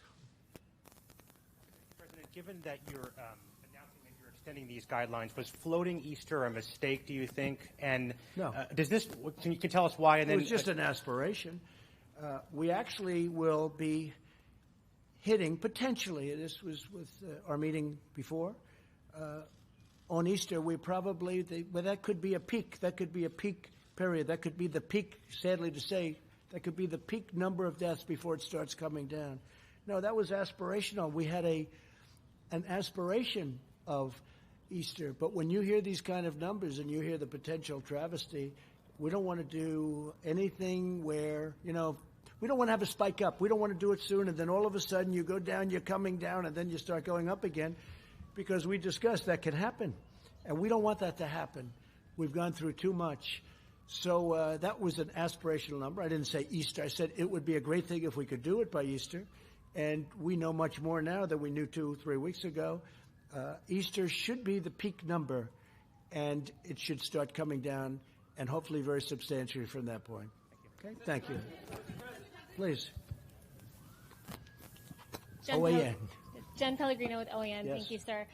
President, given that you're announcing that you're extending these guidelines, was floating Easter a mistake, do you think? And no. Does this? Can you tell us why? And then it was just an aspiration. We actually will be hitting potentially. This was with our meeting before. On Easter, we probably, well, that could be a peak. That could be a peak period. That could be the peak, sadly to say, that could be the peak number of deaths before it starts coming down. No, that was aspirational. We had an aspiration of Easter. But when you hear these kind of numbers and you hear the potential travesty, we don't want to do anything where, we don't want to have a spike up. We don't want to do it soon, and then all of a sudden you go down, you're coming down, and then you start going up again, because we discussed that can happen. And we don't want that to happen. We've gone through too much. So that was an aspirational number. I didn't say Easter. I said it would be a great thing if we could do it by Easter. And we know much more now than we knew 2-3 weeks ago. Easter should be the peak number, and it should start coming down, and hopefully very substantially from that point. Okay, thank you. Please. OAN. Jen Pellegrino with OAN. Yes. Thank you, sir.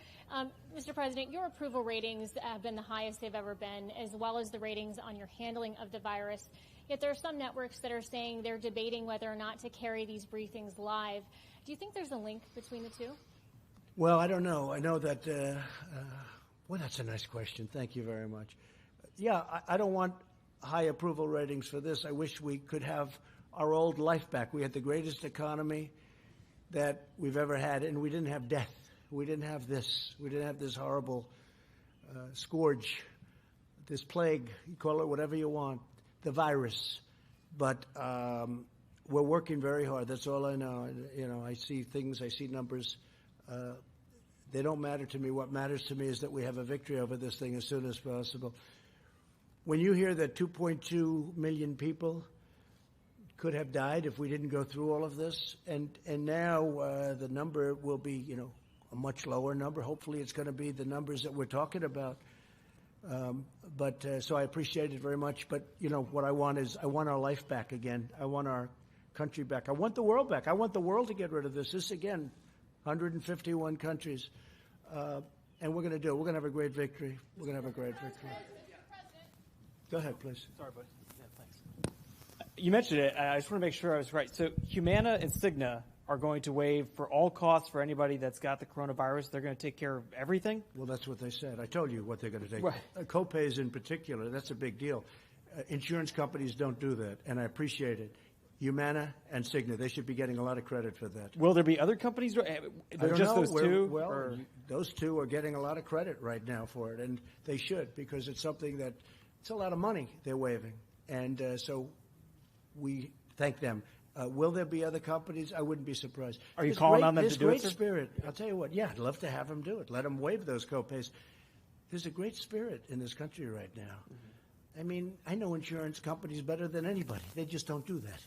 Mr. President, your approval ratings have been the highest they've ever been, as well as the ratings on your handling of the virus. Yet there are some networks that are saying they're debating whether or not to carry these briefings live. Do you think there's a link between the two? Well, I don't know. I know that, well, that's a nice question. Thank you very much. Yeah, I don't want high approval ratings for this. I wish we could have our old life back. We had the greatest economy that we've ever had, and we didn't have death. We didn't have this. We didn't have this horrible scourge, this plague, you call it whatever you want, the virus. But we're working very hard. That's all I know. You know, I see things, I see numbers. They don't matter to me. What matters to me is that we have a victory over this thing as soon as possible. When you hear that 2.2 million people could have died if we didn't go through all of this, and now the number will be, you know, a much lower number. Hopefully it's going to be the numbers that we're talking about. So I appreciate it very much. But, you know, what I want is I want our life back again. I want our country back. I want the world back. I want the world to get rid of this. This, again, 151 countries. And we're going to do it. We're going to have a great victory. We're going to have a great victory. Go ahead, please. Sorry, buddy. Yeah, thanks. You mentioned it. I just want to make sure I was right. So Humana and Cigna are going to waive for all costs for anybody that's got the coronavirus. They're going to take care of everything? Well, that's what they said. I told you what they're going to take. Right. Copays in particular, that's a big deal. Insurance companies don't do that, and I appreciate it. Humana and Cigna, they should be getting a lot of credit for that. Will there be other companies? They're just those two? Well, those two are getting a lot of credit right now for it, and they should, because it's something that it's a lot of money they're waiving. And so we thank them. Will there be other companies? I wouldn't be surprised. Are you calling on them to do it, There's great spirit. I'll tell you what, yeah, I'd love to have them do it. Let them waive those copays. There's a great spirit in this country right now. Mm-hmm. I mean, I know insurance companies better than anybody. They just don't do that.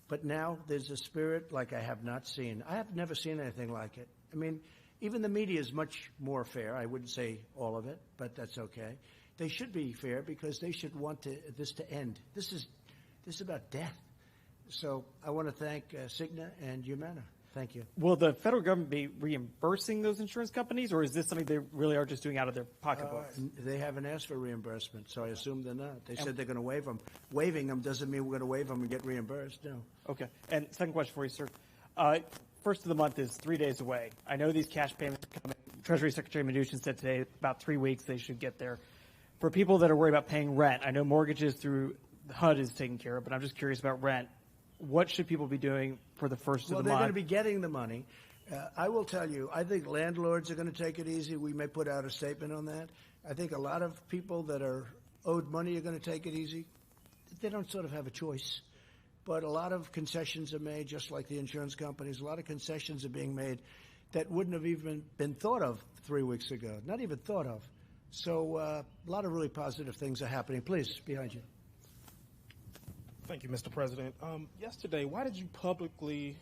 But now there's a spirit like I have not seen. I have never seen anything like it. I mean, even the media is much more fair. I wouldn't say all of it, but that's okay. They should be fair because they should want this to end. This is about death. So I want to thank Cigna and Humana. Thank you. Will the federal government be reimbursing those insurance companies, or is this something they really are just doing out of their pocketbooks? They haven't asked for reimbursement, so I assume they're not. They said they're going to waive them. Waiving them doesn't mean we're going to waive them and get reimbursed. No. Okay. And second question for you, sir. First of the month is 3 days away. I know these cash payments are coming. Treasury Secretary Mnuchin said today about 3 weeks they should get there. For people that are worried about paying rent, I know mortgages through HUD is taken care of, but I'm just curious about rent. What should people be doing for the first of the month? Well, they're going to be getting the money. I will tell you, I think landlords are going to take it easy. We may put out a statement on that. I think a lot of people that are owed money are going to take it easy. They don't sort of have a choice. But a lot of concessions are made, just like the insurance companies. A lot of concessions are being made that wouldn't have even been thought of 3 weeks ago, not even thought of. So a lot of really positive things are happening. Please, behind you. Thank you, Mr. President. Yesterday, why did you publicly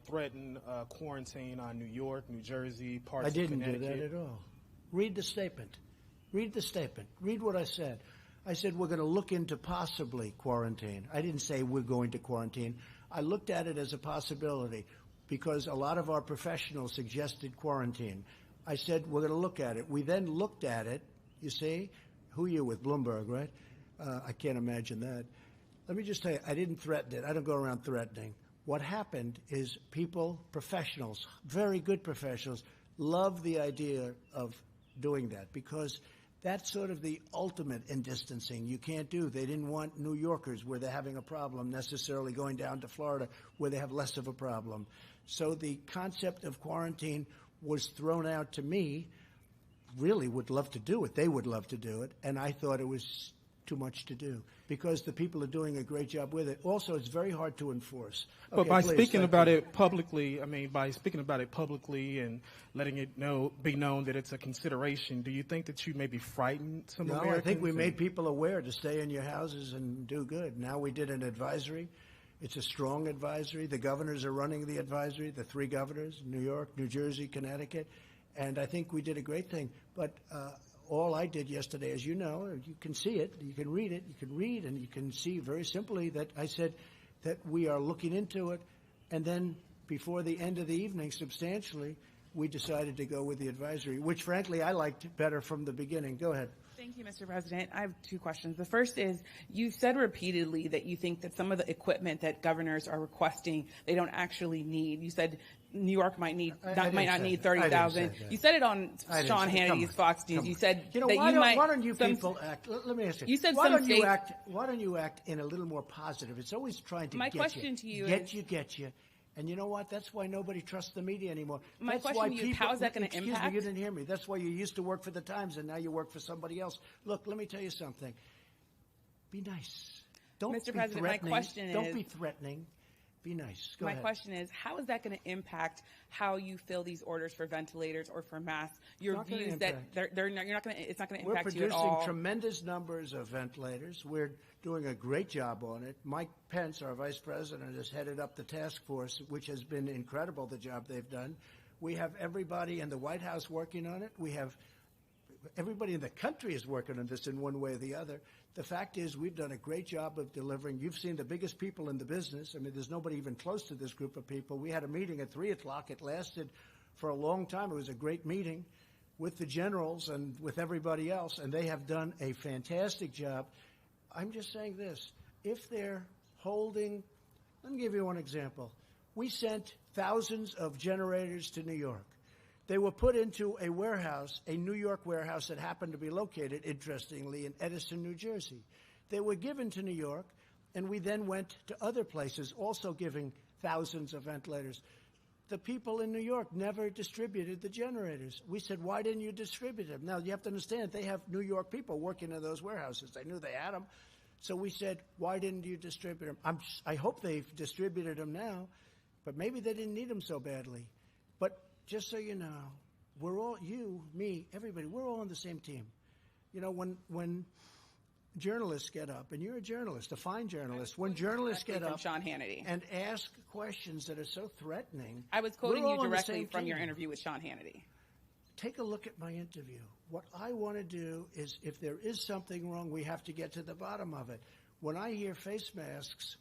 threaten quarantine on New York, New Jersey, parts of Connecticut? I didn't do that at all. Read the statement. Read the statement. Read what I said. I said we're going to look into possibly quarantine. I didn't say we're going to quarantine. I looked at it as a possibility because a lot of our professionals suggested quarantine. I said we're going to look at it. We then looked at it. You see? Who are you with? Bloomberg, right? I can't imagine that. Let me just tell you, I didn't threaten it. I don't go around threatening. What happened is people, professionals, very good professionals, love the idea of doing that because that's sort of the ultimate in distancing. You can't do. They didn't want New Yorkers where they're having a problem necessarily going down to Florida where they have less of a problem. So the concept of quarantine was thrown out to me. Really would love to do it. They would love to do it. And I thought it was too much to do because the people are doing a great job with it. Also, it's very hard to enforce. Okay, but by please, speaking about it publicly, by speaking about it publicly and letting it be known that it's a consideration, do you think that you maybe frightened some Americans? No, I think we made people aware to stay in your houses and do good. Now we did an advisory. It's a strong advisory. The governors are running the advisory, the 3 governors, New York, New Jersey, Connecticut. And I think we did a great thing. But all I did yesterday, as you know, you can see it, you can read it, you can read, and you can see very simply that I said that we are looking into it. And then before the end of the evening, substantially, we decided to go with the advisory, which, frankly, I liked better from the beginning. Go ahead. Thank you, Mr. President. I have 2 questions. The first is, you said repeatedly that you think that some of the equipment that governors are requesting, they don't actually need. You said New York might not need 30,000. You said it on Sean Hannity's Fox News. You said that why don't you people act? Let me ask you. You said why don't you act in a little more positive? It's always trying to get you. My question to you is, get you. And you know what? That's why nobody trusts the media anymore. My question to you is, how is that going to impact? Excuse me, you didn't hear me. That's why you used to work for the Times and now you work for somebody else. Look, let me tell you something. Be nice. Don't Mr. be President, threatening. my question Don't be threatening. Be nice. Go My ahead. question is, how is that going to impact how you fill these orders for ventilators or for masks? Your Not gonna views that impact. you're not going to, it's not going to We're impact you at producing all. tremendous numbers of ventilators. We're doing a great job on it. Mike Pence, our vice president, has headed up the task force, which has been incredible, the job they've done. We have everybody in the White House working on it. We have everybody in the country is working on this in one way or the other. The fact is we've done a great job of delivering. You've seen the biggest people in the business. I mean, there's nobody even close to this group of people. We had a meeting at 3 o'clock. It lasted for a long time. It was a great meeting with the generals and with everybody else, and they have done a fantastic job. I'm just saying this. If they're holding, let me give you one example. We sent thousands of generators to New York. They were put into a warehouse, a New York warehouse that happened to be located, interestingly, in Edison, New Jersey. They were given to New York, and we then went to other places, also giving thousands of ventilators. The people in New York never distributed the generators. We said, why didn't you distribute them? Now, you have to understand, they have New York people working in those warehouses. They knew they had them. So we said, why didn't you distribute them? I hope they've distributed them now, but maybe they didn't need them so badly. But just so you know, we're all, you, me, everybody, we're all on the same team. You know, when journalists get up, and you're a journalist, a fine journalist, when journalists get up Sean Hannity and ask questions that are so threatening. I was quoting we're you all on the directly same from team. your interview with Sean Hannity. Take a look at my interview. What I want to do is, if there is something wrong, we have to get to the bottom of it. When I hear face masks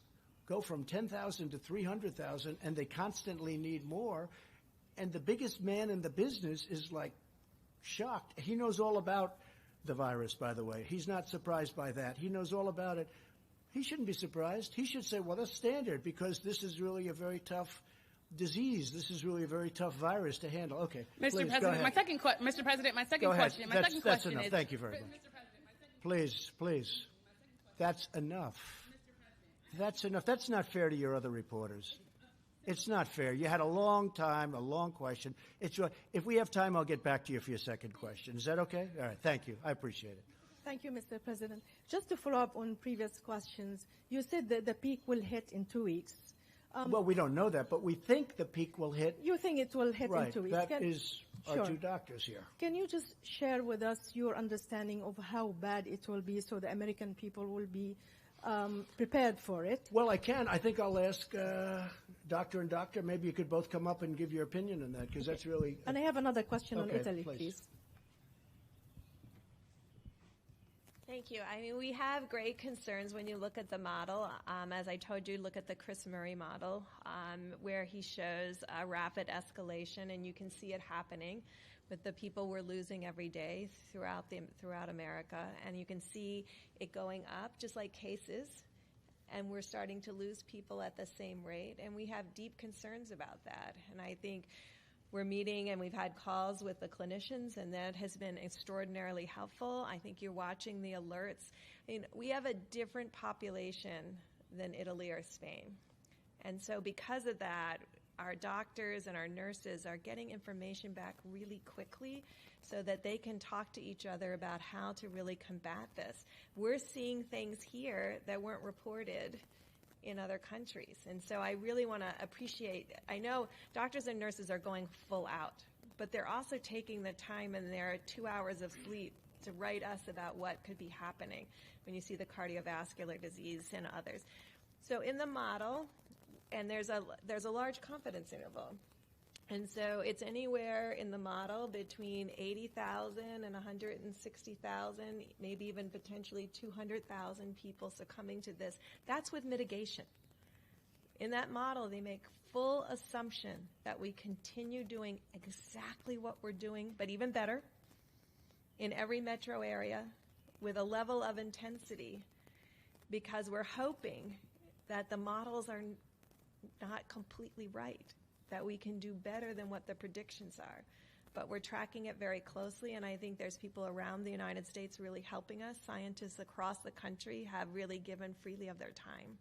go from 10,000 to 300,000, and they constantly need more, and the biggest man in the business is like shocked. He knows all about the virus, by the way. He's not surprised by that. He knows all about it. He shouldn't be surprised. He should say, well, that's standard, because this is really a very tough disease. This is really a very tough virus to handle. Okay, Mr. please, President, go ahead. my second Go ahead. question. That's enough. Thank you very much. Please. That's enough. That's enough. That's not fair to your other reporters. It's not fair. You had a long time, a long question. If we have time, I'll get back to you for your second question. Is that okay? All right. Thank you. I appreciate it. Thank you, Mr. President. Just to follow up on previous questions, you said that the peak will hit in 2 weeks. Well, we don't know that, but we think the peak will hit. You think it will hit in 2 weeks? That is our two doctors here. Can you just share with us your understanding of how bad it will be so the American people will be prepared for it? Well, I can. I think I'll ask doctor and doctor. Maybe you could both come up and give your opinion on that, because that's really... And I have another question on Italy, please. Thank you. I mean, we have great concerns when you look at the model. As I told you, look at the Chris Murray model, where he shows a rapid escalation, and you can see it happening with the people we're losing every day throughout America. And you can see it going up, just like cases, and we're starting to lose people at the same rate. And we have deep concerns about that. And I think we're meeting, and we've had calls with the clinicians, and that has been extraordinarily helpful. I think you're watching the alerts. I mean, we have a different population than Italy or Spain. And so because of that, our doctors and our nurses are getting information back really quickly so that they can talk to each other about how to really combat this. We're seeing things here that weren't reported in other countries. And so I really want to appreciate, I know doctors and nurses are going full out, but they're also taking the time in their 2 hours of sleep to write us about what could be happening when you see the cardiovascular disease and others. So in the model, and there's a large confidence interval. And so it's anywhere in the model between 80,000 and 160,000, maybe even potentially 200,000 people succumbing to this. That's with mitigation. In that model, they make full assumption that we continue doing exactly what we're doing, but even better, in every metro area with a level of intensity, because we're hoping that the models are not completely right, that we can do better than what the predictions are. But we're tracking it very closely, and I think there's people around the United States really helping us. Scientists across the country have really given freely of their time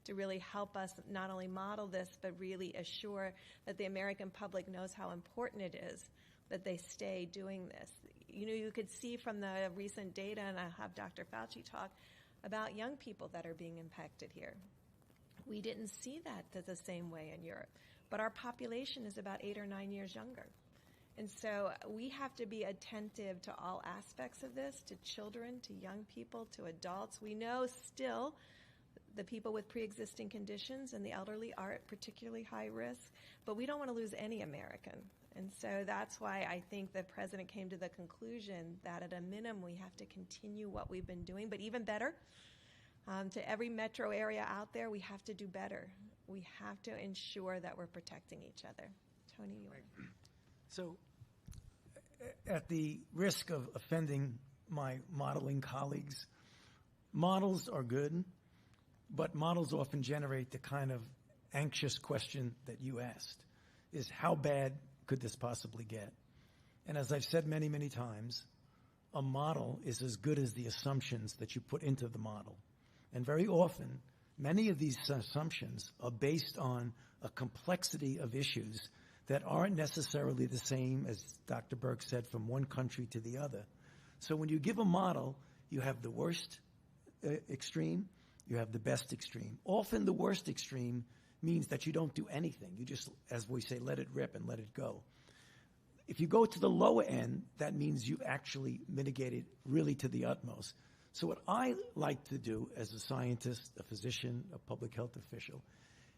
to really help us not only model this, but really assure that the American public knows how important it is that they stay doing this. You know, you could see from the recent data, and I'll have Dr. Fauci talk about young people that are being impacted here. We didn't see that the same way in Europe. But our population is about 8 or 9 years younger. And so we have to be attentive to all aspects of this, to children, to young people, to adults. We know still the people with pre-existing conditions and the elderly are at particularly high risk, but we don't want to lose any American. And so that's why I think the president came to the conclusion that at a minimum we have to continue what we've been doing, but even better. To every metro area out there, we have to do better. We have to ensure that we're protecting each other. Tony, you want to... So, at the risk of offending my modeling colleagues, models are good, but models often generate the kind of anxious question that you asked, is how bad could this possibly get? And as I've said many, many times, a model is as good as the assumptions that you put into the model. And very often, many of these assumptions are based on a complexity of issues that aren't necessarily the same, as Dr. Burke said, from one country to the other. So when you give a model, you have the worst extreme, you have the best extreme. Often the worst extreme means that you don't do anything. You just, as we say, let it rip and let it go. If you go to the lower end, that means you actually mitigate it really to the utmost. So what I like to do as a scientist, a physician, a public health official,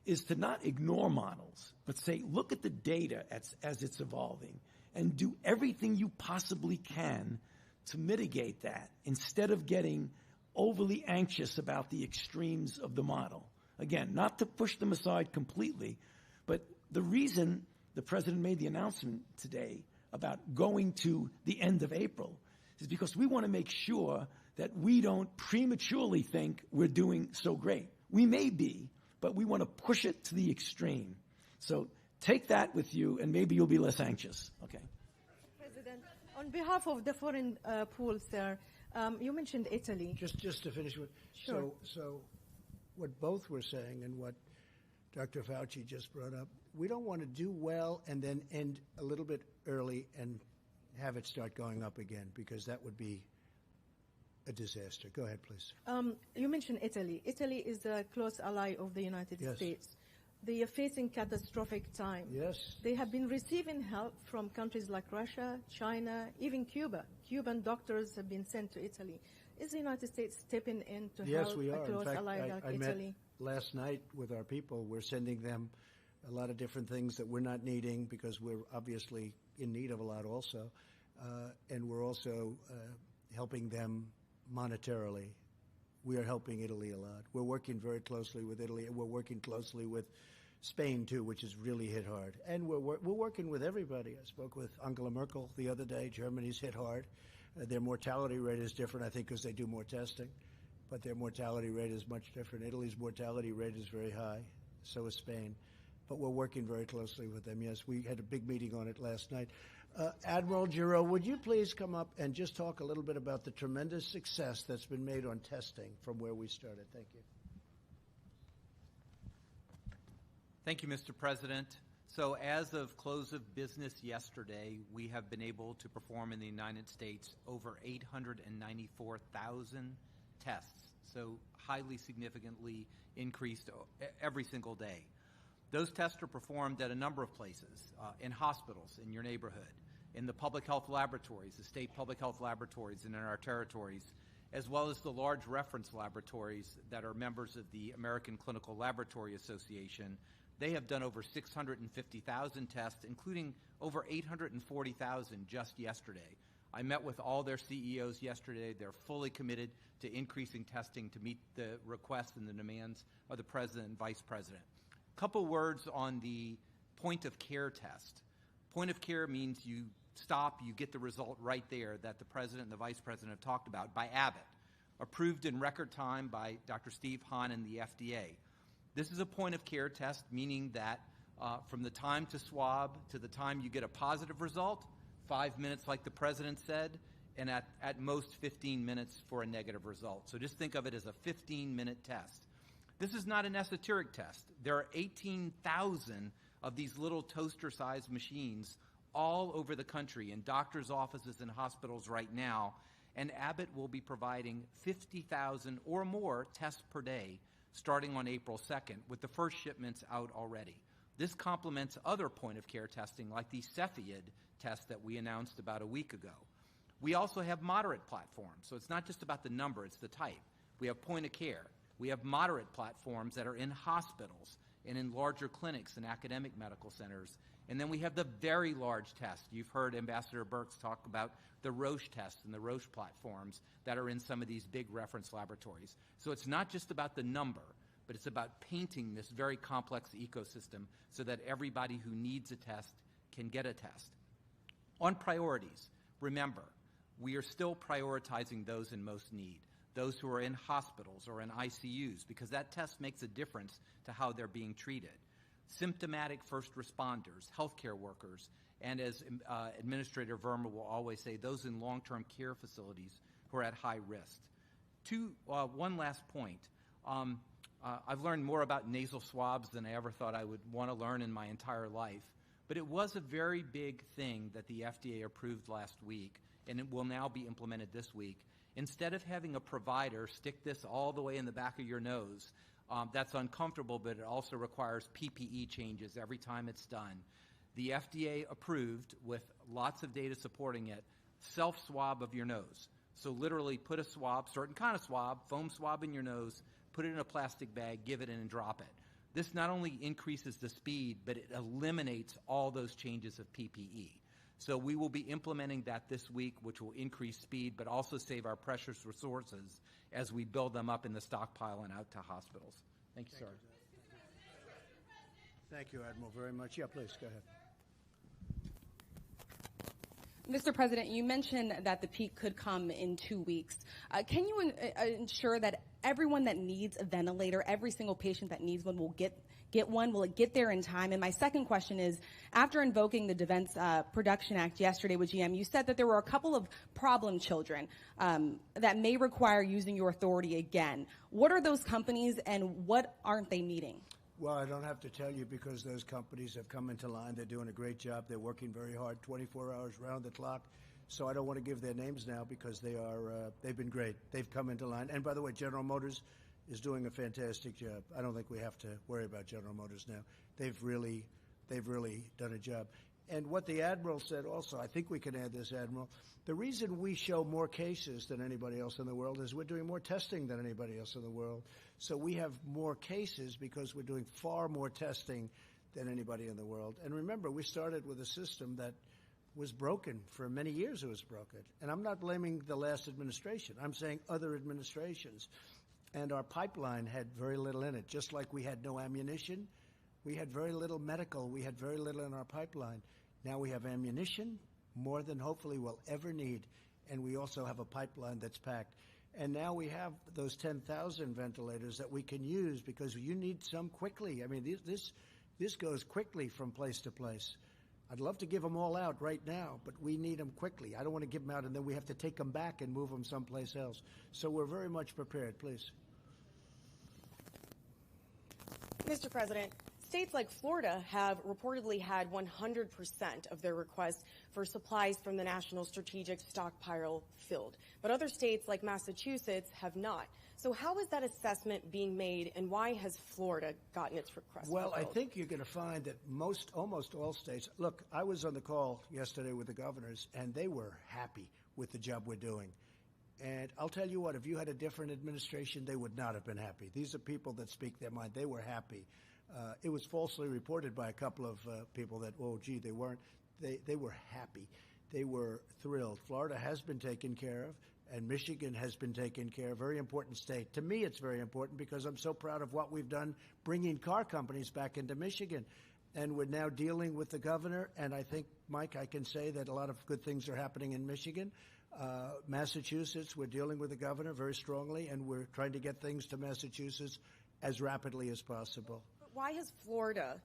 is to not ignore models, but say, look at the data as it's evolving and do everything you possibly can to mitigate that instead of getting overly anxious about the extremes of the model. Again, not to push them aside completely, but the reason the president made the announcement today about going to the end of April is because we want to make sure that we don't prematurely think we're doing so great. We may be, but we want to push it to the extreme. So take that with you, and maybe you'll be less anxious. Okay. President, on behalf of the foreign pool, sir, you mentioned Italy. Just to finish with, Sure. So what both were saying and what Dr. Fauci just brought up, we don't want to do well and then end a little bit early and have it start going up again, because that would be a disaster. Go ahead, please. You mentioned Italy. Italy is a close ally of the United Yes. States. They are facing catastrophic time. Yes. They have been receiving help from countries like Russia, China, even Cuba. Cuban doctors have been sent to Italy. Is the United States stepping in to Yes, help we a are. close In fact, ally like I Italy? met last night with our people. We're sending them a lot of different things that we're not needing because we're obviously in need of a lot also. And we're also helping them monetarily. We are helping Italy a lot. We're working very closely with Italy, and we're working closely with Spain, too, which is really hit hard. And we're working with everybody. I spoke with Angela Merkel the other day. Germany's hit hard. Their mortality rate is different, I think, because they do more testing. But their mortality rate is much different. Italy's mortality rate is very high. So is Spain. But we're working very closely with them. Yes, we had a big meeting on it last night. Admiral Giroux, would you please come up and just talk a little bit about the tremendous success that's been made on testing from where we started? Thank you. Thank you, Mr. President. So as of close of business yesterday, we have been able to perform in the United States over 894,000 tests, so highly significantly increased every single day. Those tests are performed at a number of places, in hospitals, in your neighborhood, in the public health laboratories, the state public health laboratories and in our territories, as well as the large reference laboratories that are members of the American Clinical Laboratory Association. They have done over 650,000 tests, including over 840,000 just yesterday. I met with all their CEOs yesterday. They're fully committed to increasing testing to meet the requests and the demands of the President and Vice President. A couple words on the point of care test. Point of care means you stop, you get the result right there that the President and the Vice President have talked about by Abbott, approved in record time by Dr. Steve Hahn and the FDA. This is a point of care test, meaning that from the time to swab to the time you get a positive result, 5 minutes like the President said, and at most 15 minutes for a negative result. So just think of it as a 15-minute test. This is not an esoteric test. There are 18,000 of these little toaster-sized machines all over the country in doctors' offices and hospitals right now, and Abbott will be providing 50,000 or more tests per day starting on April 2nd, with the first shipments out already. This complements other point-of-care testing like the Cepheid test that we announced about a week ago. We also have moderate platforms, so it's not just about the number, it's the type. We have point-of-care. We have moderate platforms that are in hospitals and in larger clinics and academic medical centers. And then we have the very large test. You've heard Ambassador Birx talk about the Roche tests and the Roche platforms that are in some of these big reference laboratories. So it's not just about the number, but it's about painting this very complex ecosystem so that everybody who needs a test can get a test. On priorities, remember, we are still prioritizing those in most need, those who are in hospitals or in ICUs, because that test makes a difference to how they're being treated. Symptomatic first responders, healthcare workers, and as Administrator Verma will always say, those in long-term care facilities who are at high risk. One last point. I've learned more about nasal swabs than I ever thought I would want to learn in my entire life, but it was a very big thing that the FDA approved last week, and it will now be implemented this week. Instead of having a provider stick this all the way in the back of your nose, that's uncomfortable, but it also requires PPE changes every time it's done. The FDA approved, with lots of data supporting it, self-swab of your nose. So literally put a swab, certain kind of swab, foam swab in your nose, put it in a plastic bag, give it in and drop it. This not only increases the speed, but it eliminates all those changes of PPE. So we will be implementing that this week, which will increase speed, but also save our precious resources as we build them up in the stockpile and out to hospitals. Thank you, sir. Thank you, Admiral, very much. Yeah, please, go ahead. Mr. President, you mentioned that the peak could come in 2 weeks. Can you ensure that everyone that needs a ventilator, every single patient that needs one will get one? Will it get there in time? And my second question is, after invoking the Defense Production Act yesterday with GM, you said that there were a couple of problem children that may require using your authority again. What are those companies and what aren't they meeting? Well, I don't have to tell you because those companies have come into line. They're doing a great job. They're working very hard, 24 hours round the clock. So I don't want to give their names now because they've been great. They've come into line. And by the way, General Motors is doing a fantastic job. I don't think we have to worry about General Motors now. They've really done a job. And what the Admiral said also, I think we can add this, Admiral, the reason we show more cases than anybody else in the world is we're doing more testing than anybody else in the world. So we have more cases because we're doing far more testing than anybody in the world. And remember, we started with a system that was broken. For many years it was broken. And I'm not blaming the last administration. I'm saying other administrations. And our pipeline had very little in it. Just like we had no ammunition, we had very little medical. We had very little in our pipeline. Now we have ammunition, more than hopefully we'll ever need. And we also have a pipeline that's packed. And now we have those 10,000 ventilators that we can use because you need some quickly. I mean, this goes quickly from place to place. I'd love to give them all out right now, but we need them quickly. I don't want to give them out and then we have to take them back and move them someplace else. So we're very much prepared. Please. Mr. President, states like Florida have reportedly had 100% of their requests for supplies from the National Strategic Stockpile filled, but other states like Massachusetts have not. So how is that assessment being made, and why has Florida gotten its request Well, fulfilled? I think you're going to find that almost all states. Look, I was on the call yesterday with the governors, and they were happy with the job we're doing. And I'll tell you what, if you had a different administration, they would not have been happy. These are people that speak their mind. They were happy. It was falsely reported by a couple of people that, oh, gee, they weren't. They were happy. They were thrilled. Florida has been taken care of, and Michigan has been taken care of. Very important state. To me, it's very important because I'm so proud of what we've done bringing car companies back into Michigan. And we're now dealing with the governor, and I think, Mike, I can say that a lot of good things are happening in Michigan. Massachusetts, we're dealing with the governor very strongly, and we're trying to get things to Massachusetts as rapidly as possible. But why has Florida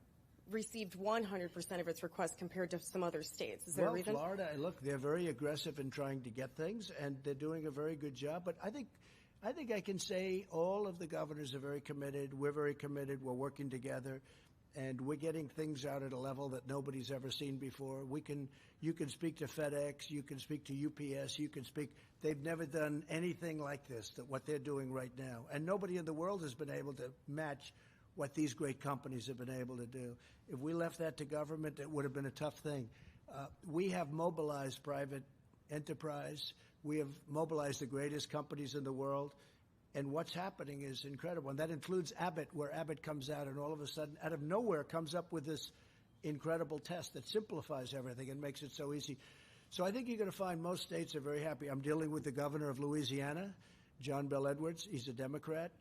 received 100% of its requests compared to some other states? Is there a reason? Florida, look, they're very aggressive in trying to get things, and they're doing a very good job. But I think I can say all of the governors are very committed. We're very committed. We're working together. and we're getting things out at a level that nobody's ever seen before. You can speak to FedEx, you can speak to UPS, they've never done anything like this, what they're doing right now. And nobody in the world has been able to match what these great companies have been able to do. If we left that to government, it would have been a tough thing. We have mobilized private enterprise. We have mobilized the greatest companies in the world. And what's happening is incredible. And that includes Abbott, where Abbott comes out and all of a sudden, out of nowhere, comes up with this incredible test that simplifies everything and makes it so easy. So I think you're going to find most states are very happy. I'm dealing with the governor of Louisiana, John Bel Edwards. He's a Democrat,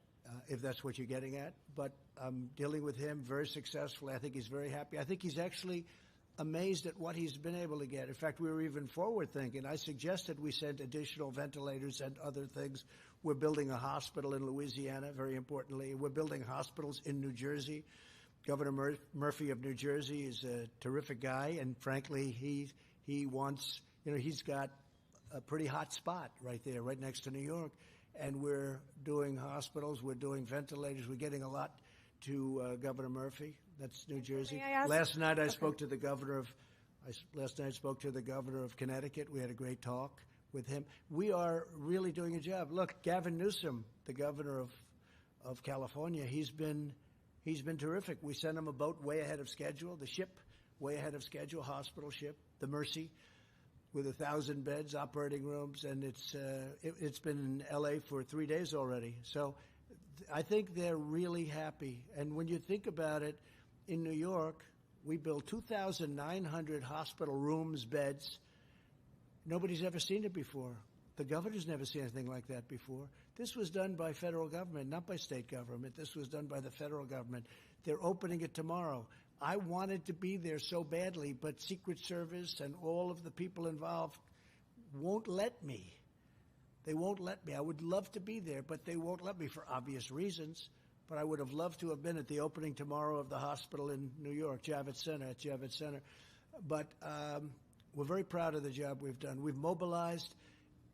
if that's what you're getting at. But I'm dealing with him very successfully. I think he's very happy. I think he's actually amazed at what he's been able to get. In fact, we were even forward thinking. I suggested we send additional ventilators and other things. We're building a hospital in Louisiana, very importantly. We're building hospitals in New Jersey. Governor Murphy of New Jersey is a terrific guy, and frankly, he wants, he's got a pretty hot spot right there, right next to New York. And we're doing hospitals, we're doing ventilators, we're getting a lot to Governor Murphy. That's New Jersey. Last night I spoke to the governor of Connecticut. We had a great talk with him. We are really doing a job. Look, Gavin Newsom, the governor of California, he's been terrific. We sent him a boat way ahead of schedule, the ship way ahead of schedule, hospital ship, the Mercy, with 1,000 beds, operating rooms, and it's been in L.A. for 3 days already. So I think they're really happy. And when you think about it, in New York, we built 2,900 hospital rooms, beds. Nobody's ever seen it before. The governor's never seen anything like that before. This was done by federal government, not by state government. This was done by the federal government. They're opening it tomorrow. I wanted to be there so badly, but Secret Service and all of the people involved won't let me. They won't let me. I would love to be there, but they won't let me for obvious reasons. But I would have loved to have been at the opening tomorrow of the hospital in New York, Javits Center. But we're very proud of the job we've done. We've mobilized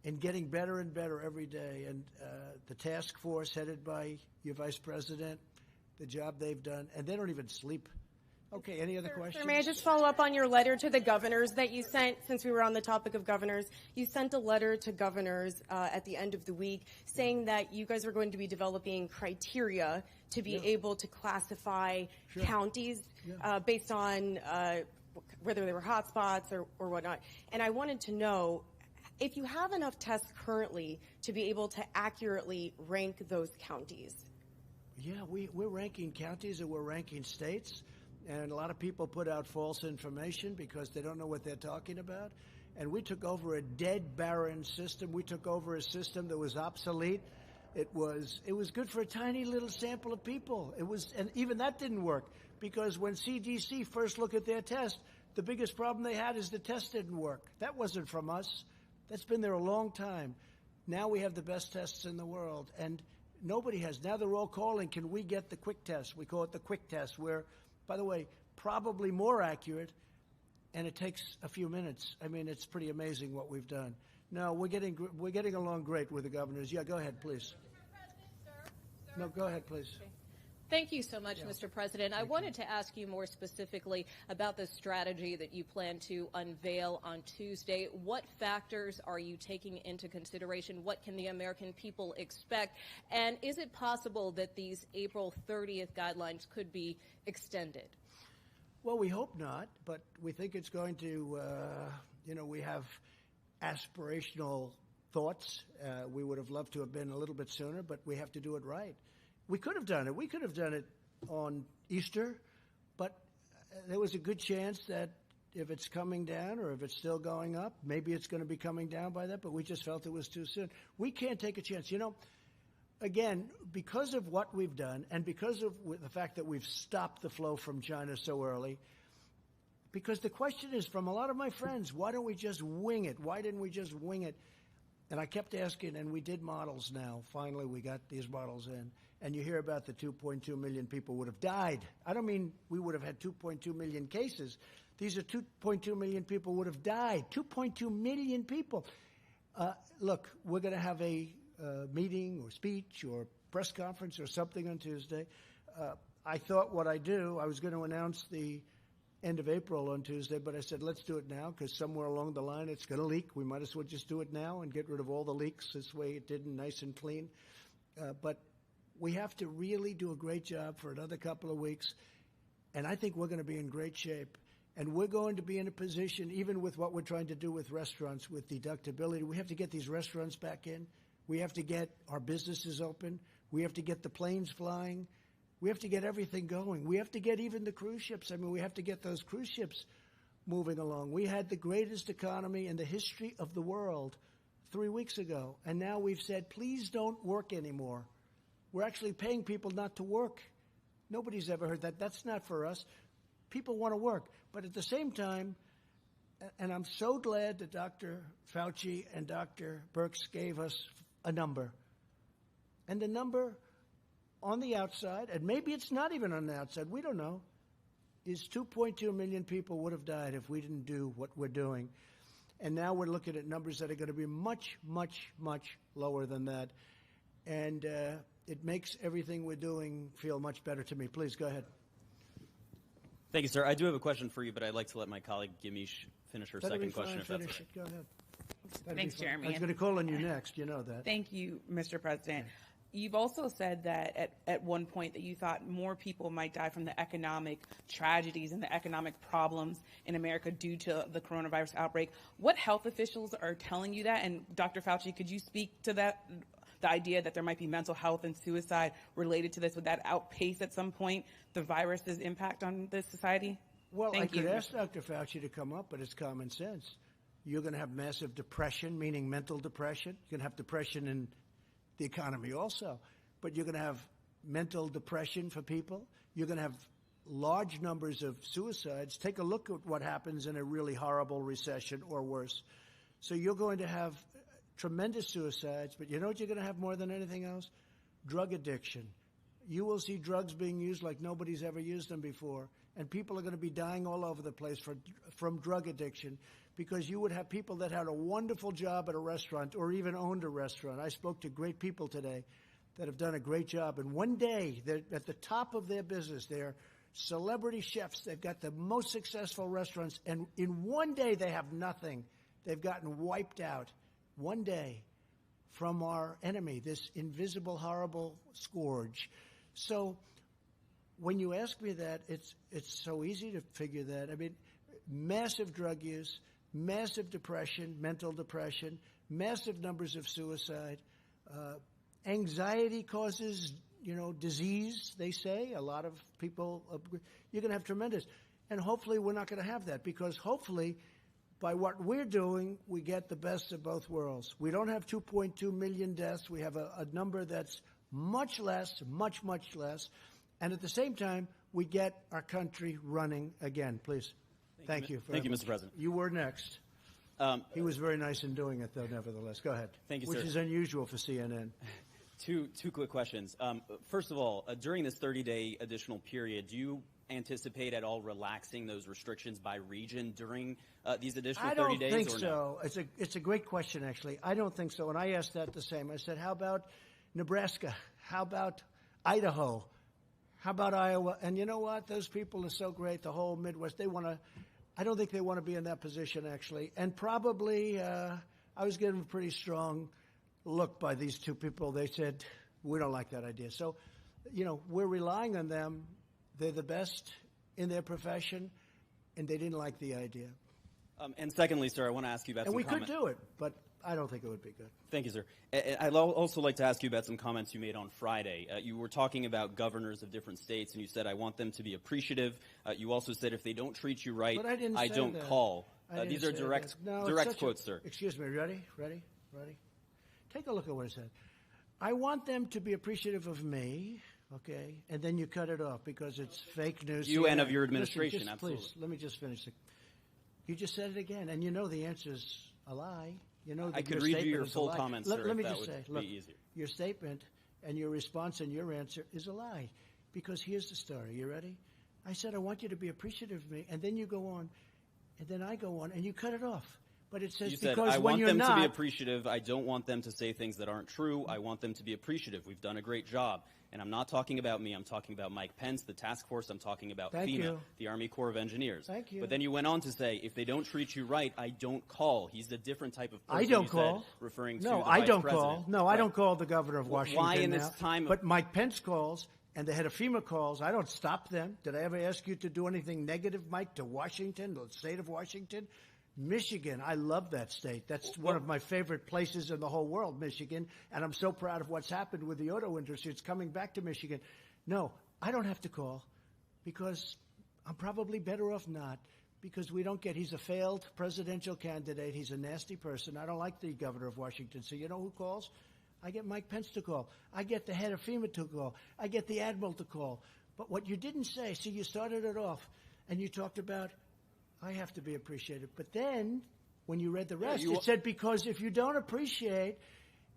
and getting better and better every day. And the task force headed by your vice president, the job they've done, and they don't even sleep. Okay, any other questions? Sir, may I just follow up on your letter to the governors that you sent, since we were on the topic of governors? You sent a letter to governors at the end of the week saying that you guys were going to be developing criteria to be able to classify counties based on whether they were hotspots or whatnot. And I wanted to know if you have enough tests currently to be able to accurately rank those counties. Yeah, we're ranking counties and we're ranking states. And a lot of people put out false information because they don't know what they're talking about. And we took over a dead, barren system. We took over a system that was obsolete. It was good for a tiny little sample of people. And even that didn't work because when CDC first looked at their test, the biggest problem they had is the test didn't work. That wasn't from us. That's been there a long time. Now we have the best tests in the world, and nobody has. Now they're all calling, can we get the quick test? We call it the quick test, where, by the way, probably more accurate, and it takes a few minutes. I mean, it's pretty amazing what we've done. No, we're getting along great with the governors. Yeah, go ahead, please. No, go ahead, please. Okay. Thank you so much, Mr. President. I wanted to ask you more specifically about the strategy that you plan to unveil on Tuesday. What factors are you taking into consideration? What can the American people expect? And is it possible that these April 30th guidelines could be extended? Well, we hope not, but we think it's going to, we have aspirational thoughts. We would have loved to have been a little bit sooner, but we have to do it right. We could have done it. We could have done it on Easter, but there was a good chance that if it's coming down or if it's still going up, maybe it's going to be coming down by that, but we just felt it was too soon. We can't take a chance. Again, because of what we've done and because of the fact that we've stopped the flow from China so early, because the question is from a lot of my friends, why don't we just wing it? Why didn't we just wing it? And I kept asking, and we did models now. Finally, we got these models in. And you hear about the 2.2 million people would have died. I don't mean we would have had 2.2 million cases. These are 2.2 million people would have died. 2.2 million people. Look, we're going to have a meeting or speech or press conference or something on Tuesday. I thought what I do, I was going to announce the end of April on Tuesday, but I said, let's do it now, because somewhere along the line it's going to leak. We might as well just do it now and get rid of all the leaks. This way it didn't, nice and clean. But we have to really do a great job for another couple of weeks, and I think we're going to be in great shape. And we're going to be in a position, even with what we're trying to do with restaurants, with deductibility, we have to get these restaurants back in. We have to get our businesses open. We have to get the planes flying. We have to get everything going. We have to get even the cruise ships. I mean, we have to get those cruise ships moving along. We had the greatest economy in the history of the world 3 weeks ago, and now we've said, please don't work anymore. We're actually paying people not to work. Nobody's ever heard that. That's not for us. People want to work. But at the same time, and I'm so glad that Dr. Fauci and Dr. Birx gave us a number. And the number on the outside, and maybe it's not even on the outside, we don't know, is 2.2 million people would have died if we didn't do what we're doing. And now we're looking at numbers that are going to be much, much, much lower than that. And it makes everything we're doing feel much better to me. Please, go ahead. Thank you, sir. I do have a question for you, but I'd like to let my colleague Gimish finish her second question, if that's Finish okay. it. Go ahead. Thanks, Jeremy. I was going to call on you next. You know that. Thank you, Mr. President. You've also said that at one point that you thought more people might die from the economic tragedies and the economic problems in America due to the coronavirus outbreak. What health officials are telling you that? And Dr. Fauci, could you speak to that, the idea that there might be mental health and suicide related to this? Would that outpace at some point the virus's impact on this society? Well, Thank I could you. ask Dr. Fauci to come up, but it's common sense. You're going to have massive depression, meaning mental depression. You're going to have depression in the economy also, but you're going to have mental depression for people. You're going to have large numbers of suicides. Take a look at what happens in a really horrible recession or worse. So you're going to have tremendous suicides, but you know what you're going to have more than anything else? Drug addiction. You will see drugs being used like nobody's ever used them before, and people are going to be dying all over the place from drug addiction, because you would have people that had a wonderful job at a restaurant or even owned a restaurant. I spoke to great people today that have done a great job, and one day they're at the top of their business. They're celebrity chefs. They've got the most successful restaurants, and in one day they have nothing. They've gotten wiped out one day from our enemy, this invisible, horrible scourge. So when you ask me that, it's so easy to figure that. I mean, massive drug use, massive depression, mental depression, massive numbers of suicide. Anxiety causes, disease, they say. A lot of people, you're going to have tremendous. And hopefully we're not going to have that, because hopefully by what we're doing, we get the best of both worlds. We don't have 2.2 million deaths. We have a number that's much less, much, much less. And at the same time, we get our country running again. Please. Thank you. Thank you, Mr. President. You were next. He was very nice in doing it, though, nevertheless. Go ahead. Thank you, Which sir. is unusual for CNN. Two quick questions. First of all, during this 30-day additional period, do you anticipate at all relaxing those restrictions by region during these additional 30 days? I don't think or no? so. It's a great question, actually. I don't think so. And I asked that the same. I said, how about Nebraska? How about Idaho? How about Iowa? And you know what? Those people are so great, the whole Midwest. I don't think they want to be in that position, actually. And probably I was given a pretty strong look by these two people. They said, we don't like that idea. So, we're relying on them. They're the best in their profession, and they didn't like the idea. And secondly, sir, I want to ask you about And some we comments. could do it, but I don't think it would be good. Thank you, sir. I'd also like to ask you about some comments you made on Friday. You were talking about governors of different states, and you said, I want them to be appreciative. You also said, if they don't treat you right, But I didn't say don't that. call. I didn't These are say direct that. No, it's such quotes, sir. Excuse me. Ready? Take a look at what I said. I want them to be appreciative of me, okay? And then you cut it off because it's fake news. You and CNN. of your administration, Listen, absolutely. Please, let me just finish. You just said it again, and the answer's a lie. I could read you your full comments, sir, Let me if that just say, would be easier. Your statement and your response and your answer is a lie, because here's the story. You ready? I said, I want you to be appreciative of me, and then you go on, and then I go on, and you cut it off. But it says You said, because I when want you're them not, to be appreciative. I don't want them to say things that aren't true. I want them to be appreciative. We've done a great job. And I'm not talking about me. I'm talking about Mike Pence, the task force. I'm talking about Thank FEMA, you. the Army Corps of Engineers. Thank you. But then you went on to say, if they don't treat you right, I don't call. He's a different type of person. I don't you call. Said, referring to No, the I vice don't president. call. No, I don't call the governor of Washington Why in now. this time? But Mike Pence calls, and the head of FEMA calls. I don't stop them. Did I ever ask you to do anything negative, Mike, to Washington, the state of Washington? Michigan, I love that state. That's one of my favorite places in the whole world, Michigan, and I'm so proud of what's happened with the auto industry. It's coming back to Michigan. No, I don't have to call because I'm probably better off not, because we don't get – he's a failed presidential candidate. He's a nasty person. I don't like the governor of Washington. So you know who calls? I get Mike Pence to call. I get the head of FEMA to call. I get the admiral to call. But what you didn't say – see, you started it off and you talked about – I have to be appreciated. But then, when you read the rest, it said because if you don't appreciate,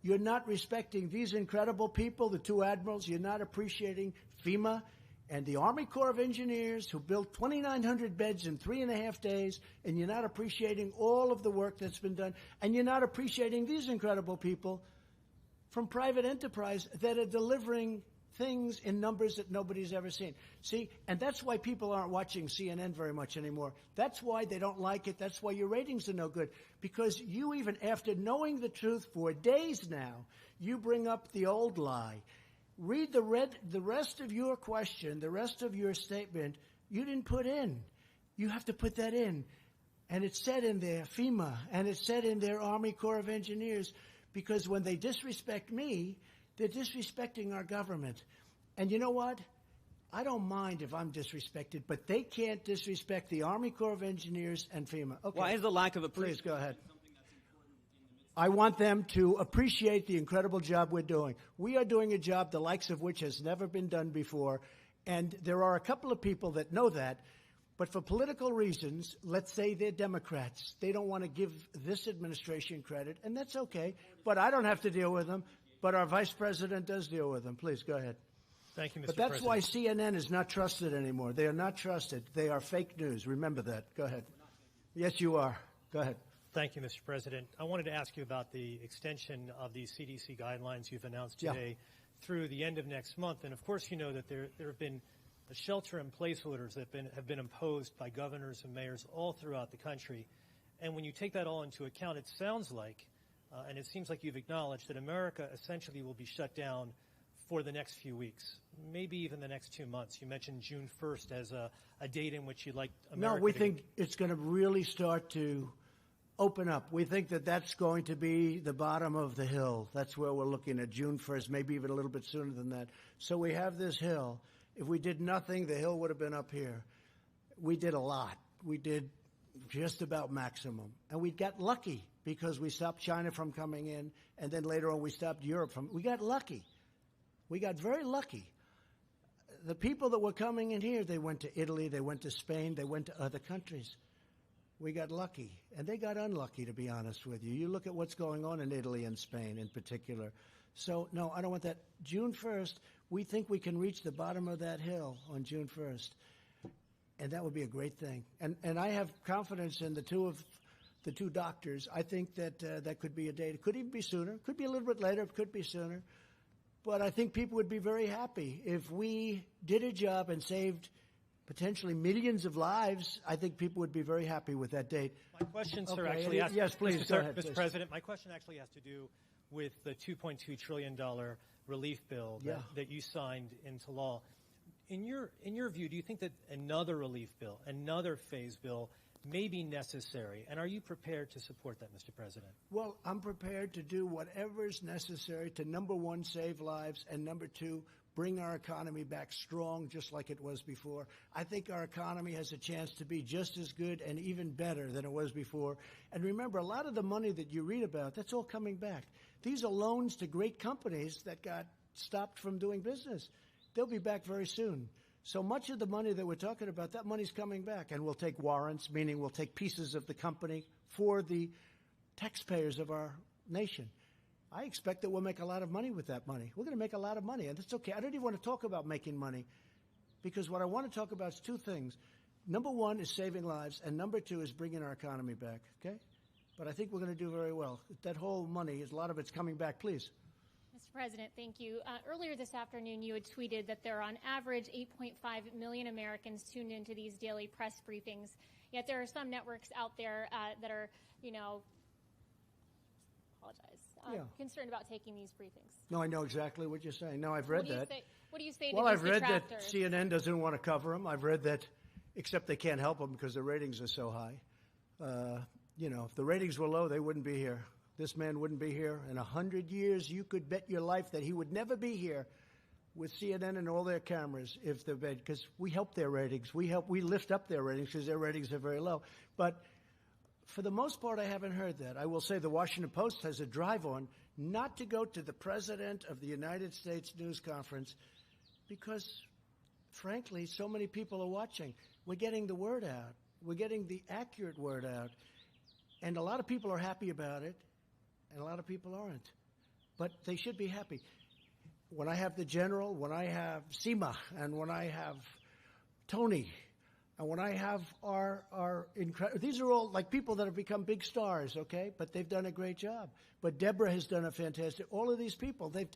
you're not respecting these incredible people, the two admirals, you're not appreciating FEMA and the Army Corps of Engineers who built 2,900 beds in 3.5 days, and you're not appreciating all of the work that's been done, and you're not appreciating these incredible people from private enterprise that are delivering things in numbers that nobody's ever seen. See, and that's why people aren't watching CNN very much anymore. That's why they don't like it. That's why your ratings are no good. Because you even, after knowing the truth for days now, you bring up the old lie. Read the rest of your question, the rest of your statement, you didn't put in. You have to put that in. And it said in there, FEMA, and it said in there, Army Corps of Engineers, because when they disrespect me, they're disrespecting our government. And you know what? I don't mind if I'm disrespected, but they can't disrespect the Army Corps of Engineers and FEMA. Okay. Why is the lack of appreciation? Please go ahead. I want them to appreciate the incredible job we're doing. We are doing a job the likes of which has never been done before. And there are a couple of people that know that. But for political reasons, let's say they're Democrats. They don't want to give this administration credit, and that's okay. But I don't have to deal with them. But our vice president does deal with them. Please, go ahead. Thank you, Mr. But that's President. why CNN is not trusted anymore. They are not trusted. They are fake news. Remember that. Go ahead. Yes, you are. Go ahead. Thank you, Mr. President. I wanted to ask you about the extension of the CDC guidelines you've announced today through the end of next month. And, of course, you know that there have been shelter-in-place orders that have been imposed by governors and mayors all throughout the country. And when you take that all into account, it sounds like and it seems like you've acknowledged that America essentially will be shut down for the next few weeks, maybe even the next 2 months. You mentioned June 1st as a date in which you'd like America No, we think it's going to really start to open up. We think that that's going to be the bottom of the hill. That's where we're looking at June 1st, maybe even a little bit sooner than that. So we have this hill. If we did nothing, the hill would have been up here. We did a lot. We did just about maximum. And we got lucky because we stopped China from coming in, and then later on we stopped Europe from. We got lucky. We got very lucky. The people that were coming in here, they went to Italy, they went to Spain, they went to other countries. We got lucky, and they got unlucky, to be honest with you. You look at what's going on in Italy and Spain in particular. So, no, I don't want that. June 1st, we think we can reach the bottom of that hill on June 1st, and that would be a great thing. And I have confidence in the two doctors. I think that that could be a date. It could even be sooner. It could be a little bit later. It could be sooner. But I think people would be very happy if we did a job and saved potentially millions of lives. I think people would be very happy with that date. My question, sir, Okay, actually has yes, please, go ahead, Mr. please. President, my question actually has to do with the $2.2 trillion relief bill that you signed into law. In your view, do you think that another relief bill, another phase bill, may be necessary? And are you prepared to support that, Mr. President? Well, I'm prepared to do whatever is necessary to, number one, save lives, and number two, bring our economy back strong just like it was before. I think our economy has a chance to be just as good and even better than it was before. And remember, a lot of the money that you read about, that's all coming back. These are loans to great companies that got stopped from doing business. They'll be back very soon. So much of the money that we're talking about, that money's coming back. And we'll take warrants, meaning we'll take pieces of the company for the taxpayers of our nation. I expect that we'll make a lot of money with that money. We're going to make a lot of money, and that's okay. I don't even want to talk about making money because what I want to talk about is two things. Number one is saving lives, and number two is bringing our economy back, okay? But I think we're going to do very well. That whole money, a lot of it's coming back. Please. Mr. President, thank you. Earlier this afternoon, you had tweeted that there are on average 8.5 million Americans tuned into these daily press briefings. Yet there are some networks out there that are, concerned about taking these briefings. No, I know exactly what you're saying. No, I've read that. What do you say to Well, these I've read that detractors? CNN doesn't want to cover them. I've read that, except they can't help them because the ratings are so high. If the ratings were low, they wouldn't be here. This man wouldn't be here. In 100 years, you could bet your life that he would never be here with CNN and all their cameras if they're bad, because we help their ratings. We lift up their ratings because their ratings are very low. But for the most part, I haven't heard that. I will say the Washington Post has a drive on not to go to the President of the United States news conference because, frankly, so many people are watching. We're getting the word out. We're getting the accurate word out. And a lot of people are happy about it, and a lot of people aren't. But they should be happy. When I have the general, when I have Seema, and when I have Tony, and when I have our incredible, these are all like people that have become big stars, okay? But they've done a great job. But Deborah has done a fantastic, all of these people, they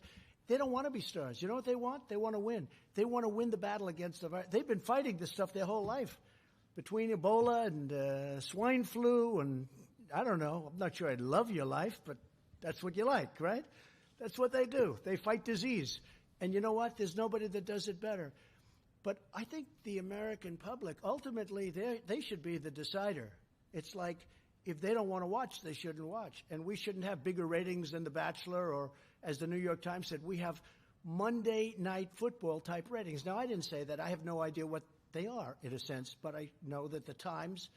don't want to be stars. You know what they want? They want to win. They want to win the battle against the virus. They've been fighting this stuff their whole life. Between Ebola and swine flu and, I don't know, I'm not sure I'd love your life, but that's what you like, right? That's what they do. They fight disease. And you know what? There's nobody that does it better. But I think the American public, ultimately, they should be the decider. It's like if they don't want to watch, they shouldn't watch. And we shouldn't have bigger ratings than The Bachelor or, as the New York Times said, we have Monday Night Football type ratings. Now, I didn't say that. I have no idea what they are, in a sense, but I know that the Times,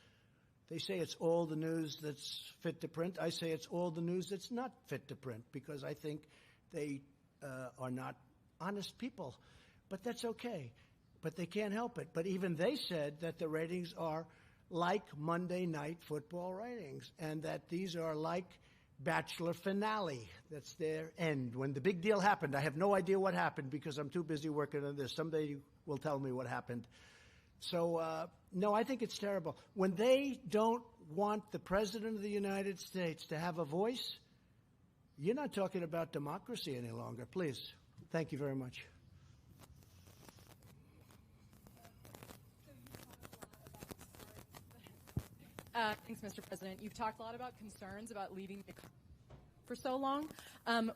they say it's all the news that's fit to print. I say it's all the news that's not fit to print because I think they are not honest people. But that's okay. But they can't help it. But even they said that the ratings are like Monday Night Football ratings and that these are like Bachelor finale. That's their end. When the big deal happened, I have no idea what happened because I'm too busy working on this. Somebody will tell me what happened. So, no, I think it's terrible. When they don't want the President of the United States to have a voice, you're not talking about democracy any longer. Please. Thank you very much. Thanks, Mr. President. You've talked a lot about concerns about leading the economy for so long.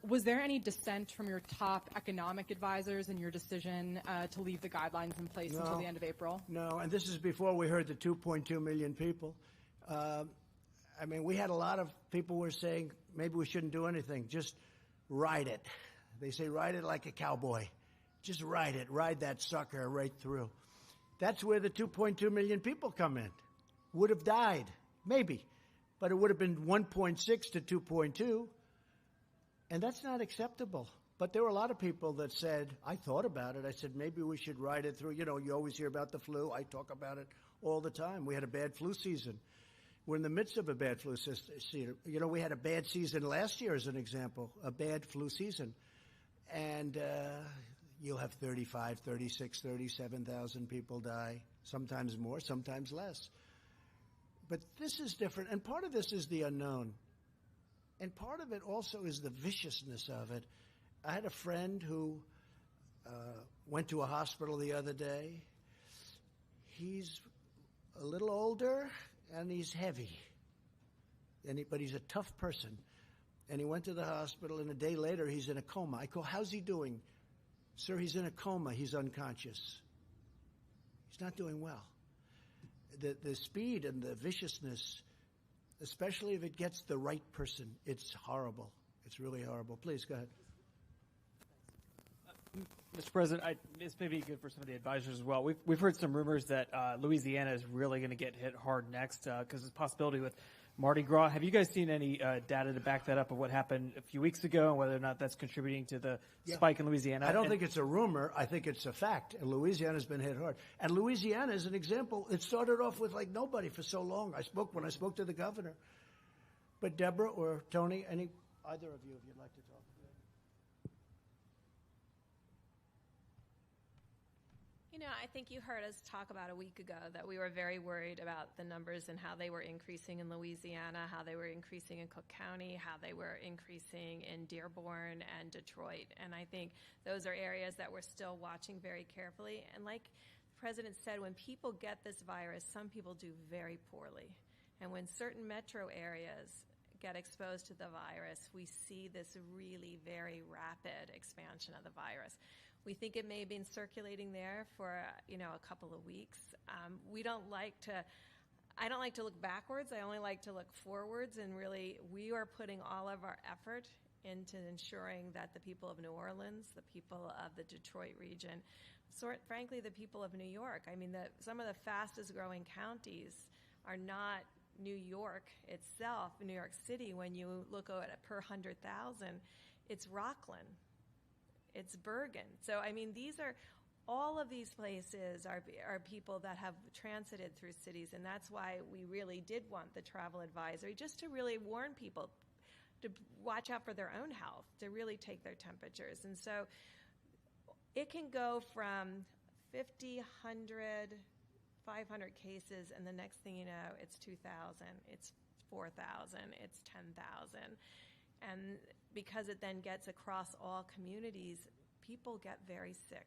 Was there any dissent from your top economic advisors in your decision to leave the guidelines in place until the end of April? No, and this is before we heard the 2.2 million people. We had a lot of people who were saying maybe we shouldn't do anything. Just ride it. They say ride it like a cowboy. Just ride it. Ride that sucker right through. That's where the 2.2 million people come in. Would have died, maybe, but it would have been 1.6 to 2.2, and that's not acceptable. But there were a lot of people that said, I thought about it. I said, maybe we should ride it through. You know, you always hear about the flu. I talk about it all the time. We had a bad flu season. We're in the midst of a bad flu season. You know, we had a bad season last year, as an example, a bad flu season. And you'll have 35, 36, 37,000 people die, sometimes more, sometimes less. But this is different, and part of this is the unknown. And part of it also is the viciousness of it. I had a friend who went to a hospital the other day. He's a little older, and he's heavy. But he's a tough person. And he went to the hospital, and a day later, he's in a coma. I go, how's he doing? Sir, he's in a coma. He's unconscious. He's not doing well. The speed and the viciousness, especially if it gets the right person, it's horrible. It's really horrible. Please, go ahead. Mr. President, this may be good for some of the advisors as well. We've heard some rumors that Louisiana is really going to get hit hard next because there's a possibility with Mardi Gras. Have you guys seen any data to back that up of what happened a few weeks ago and whether or not that's contributing to the spike in Louisiana? I don't think it's a rumor. I think it's a fact. And Louisiana's been hit hard. And Louisiana is an example. It started off with like nobody for so long. When I spoke to the governor. But Deborah or Tony, either of you, if you'd like to talk. You know, I think you heard us talk about a week ago that we were very worried about the numbers and how they were increasing in Louisiana, how they were increasing in Cook County, how they were increasing in Dearborn and Detroit. And I think those are areas that we're still watching very carefully. And like the President said, when people get this virus, some people do very poorly. And when certain metro areas get exposed to the virus, we see this really very rapid expansion of the virus. We think it may have been circulating there for, a couple of weeks. I don't like to look backwards. I only like to look forwards, and really we are putting all of our effort into ensuring that the people of New Orleans, the people of the Detroit region, frankly, the people of New York. I mean, some of the fastest growing counties are not New York itself, New York City. When you look at it per 100,000, it's Rockland. It's Bergen. So, I mean, all of these places are people that have transited through cities, and that's why we really did want the travel advisory, just to really warn people to watch out for their own health, to really take their temperatures. And so it can go from 50, 100, 500 cases, and the next thing you know, it's 2,000, it's 4,000, it's 10,000. And because it then gets across all communities, people get very sick.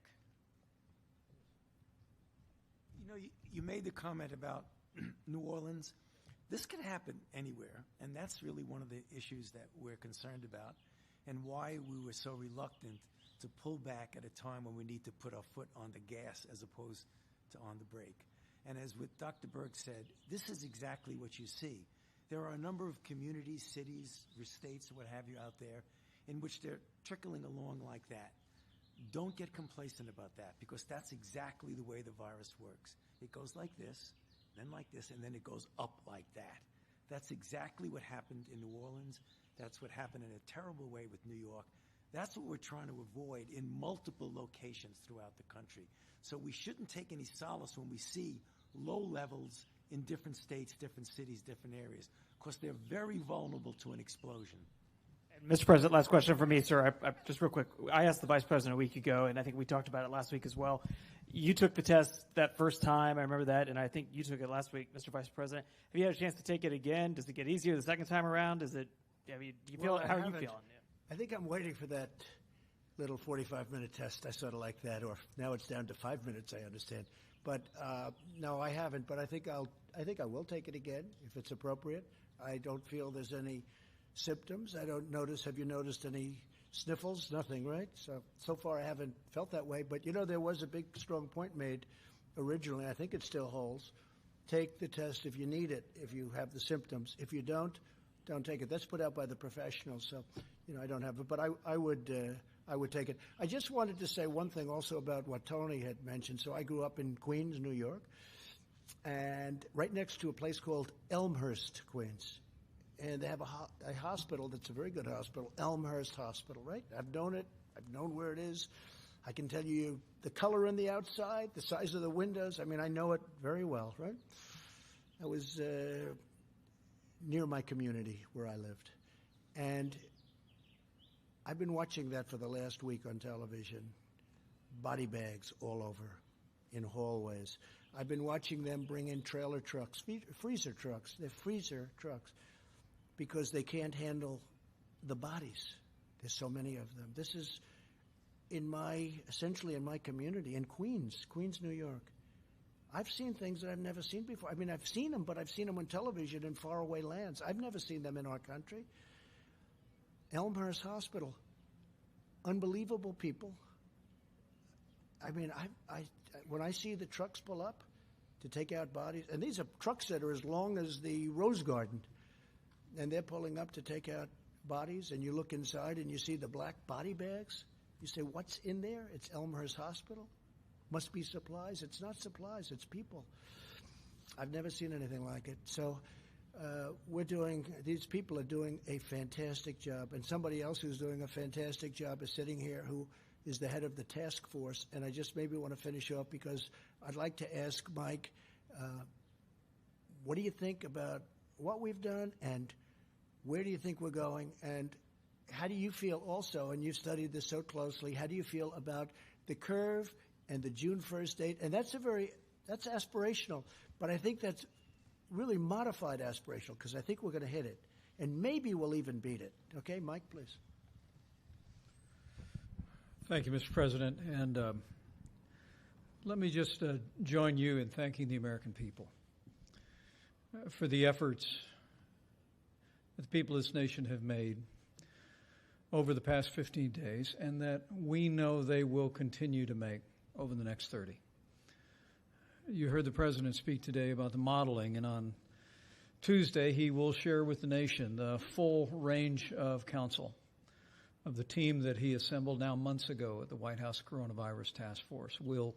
You made the comment about New Orleans. This could happen anywhere, and that's really one of the issues that we're concerned about and why we were so reluctant to pull back at a time when we need to put our foot on the gas as opposed to on the brake. And as what Dr. Berg said, this is exactly what you see. There are a number of communities, cities, states, what have you out there in which they're trickling along like that. Don't get complacent about that, because that's exactly the way the virus works. It goes like this, then like this, and then it goes up like that. That's exactly what happened in New Orleans. That's what happened in a terrible way with New York. That's what we're trying to avoid in multiple locations throughout the country. So we shouldn't take any solace when we see low levels in different states, different cities, different areas, because they're very vulnerable to an explosion. Mr. President, last question for me, sir. Just real quick. I asked the Vice President a week ago, and I think we talked about it last week as well. You took the test that first time. I remember that, and I think you took it last week, Mr. Vice President. Have you had a chance to take it again? Does it get easier the second time around? Do you feel? How are you feeling? I think I'm waiting for that little 45-minute test. I sort of like that, or now it's down to 5 minutes, I understand. But no, I haven't. But I think I will take it again if it's appropriate. I don't feel there's any symptoms. I don't notice. Have you noticed any sniffles? Nothing, right? So far I haven't felt that way. But there was a big, strong point made originally. I think it still holds. Take the test if you need it. If you have the symptoms. If you don't take it. That's put out by the professionals. So I don't have it. But I would take it. I just wanted to say one thing also about what Tony had mentioned. So I grew up in Queens, New York, and right next to a place called Elmhurst, Queens. And they have a hospital that's a very good hospital, Elmhurst Hospital, right? I've known it. I've known where it is. I can tell you the color on the outside, the size of the windows. I mean, I know it very well, right? I was near my community where I lived. And I've been watching that for the last week on television. Body bags all over in hallways. I've been watching them bring in trailer trucks, freezer trucks. They're freezer trucks because they can't handle the bodies. There's so many of them. This is essentially in my community, in Queens, New York. I've seen things that I've never seen before. I mean, I've seen them, but I've seen them on television in faraway lands. I've never seen them in our country. Elmhurst Hospital, unbelievable people. I mean, when I see the trucks pull up to take out bodies, and these are trucks that are as long as the Rose Garden, and they're pulling up to take out bodies, and you look inside and you see the black body bags. You say, what's in there? It's Elmhurst Hospital. Must be supplies. It's not supplies, it's people. I've never seen anything like it. So these people are doing a fantastic job. And somebody else who's doing a fantastic job is sitting here, who is the head of the task force. And I just maybe want to finish off because I'd like to ask Mike, what do you think about what we've done and where do you think we're going? And how do you feel also, and you've studied this so closely, how do you feel about the curve and the June 1st date, and that's aspirational, but I think that's really modified aspirational because I think we're going to hit it, and maybe we'll even beat it. Okay, Mike, please. Thank you, Mr. President, and let me just join you in thanking the American people for the efforts that the people of this nation have made over the past 15 days, and that we know they will continue to make over the next 30. You heard the President speak today about the modeling, and on Tuesday he will share with the nation the full range of counsel of the team that he assembled now months ago at the White House Coronavirus Task Force. We'll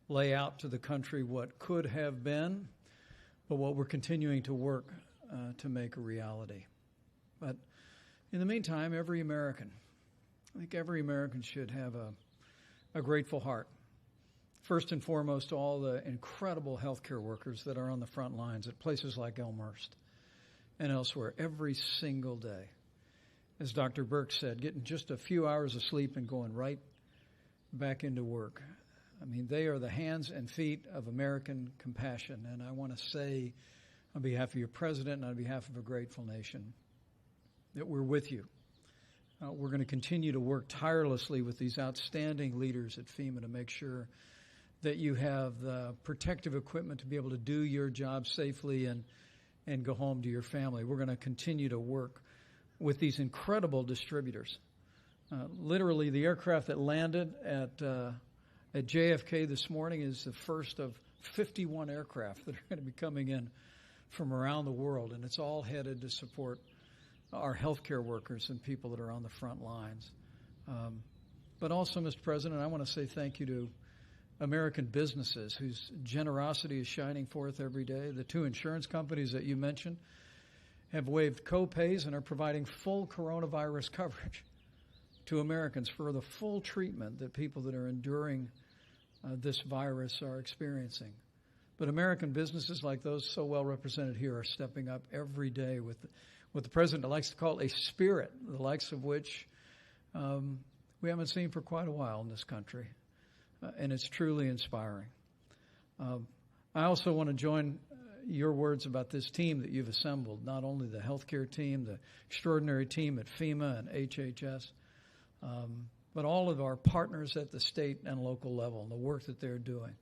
lay out to the country what could have been, but what we're continuing to work to make a reality. But in the meantime, I think every American should have a grateful heart. First and foremost, to all the incredible healthcare workers that are on the front lines at places like Elmhurst and elsewhere every single day. As Dr. Burke said, getting just a few hours of sleep and going right back into work. I mean, they are the hands and feet of American compassion. And I want to say, on behalf of your president and on behalf of a grateful nation, that we're with you. We're going to continue to work tirelessly with these outstanding leaders at FEMA to make sure that you have the protective equipment to be able to do your job safely and go home to your family. We're going to continue to work with these incredible distributors. Literally, the aircraft that landed at JFK this morning is the first of 51 aircraft that are going to be coming in from around the world, and it's all headed to support our healthcare workers and people that are on the front lines. But also, Mr. President, I want to say thank you to American businesses whose generosity is shining forth every day. The two insurance companies that you mentioned have waived co-pays and are providing full coronavirus coverage to Americans for the full treatment that people that are enduring this virus are experiencing. But American businesses like those so well represented here are stepping up every day with what the President likes to call a spirit, the likes of which we haven't seen for quite a while in this country. And it's truly inspiring. I also want to join your words about this team that you've assembled, not only the healthcare team, the extraordinary team at FEMA and HHS, but all of our partners at the state and local level and the work that they're doing.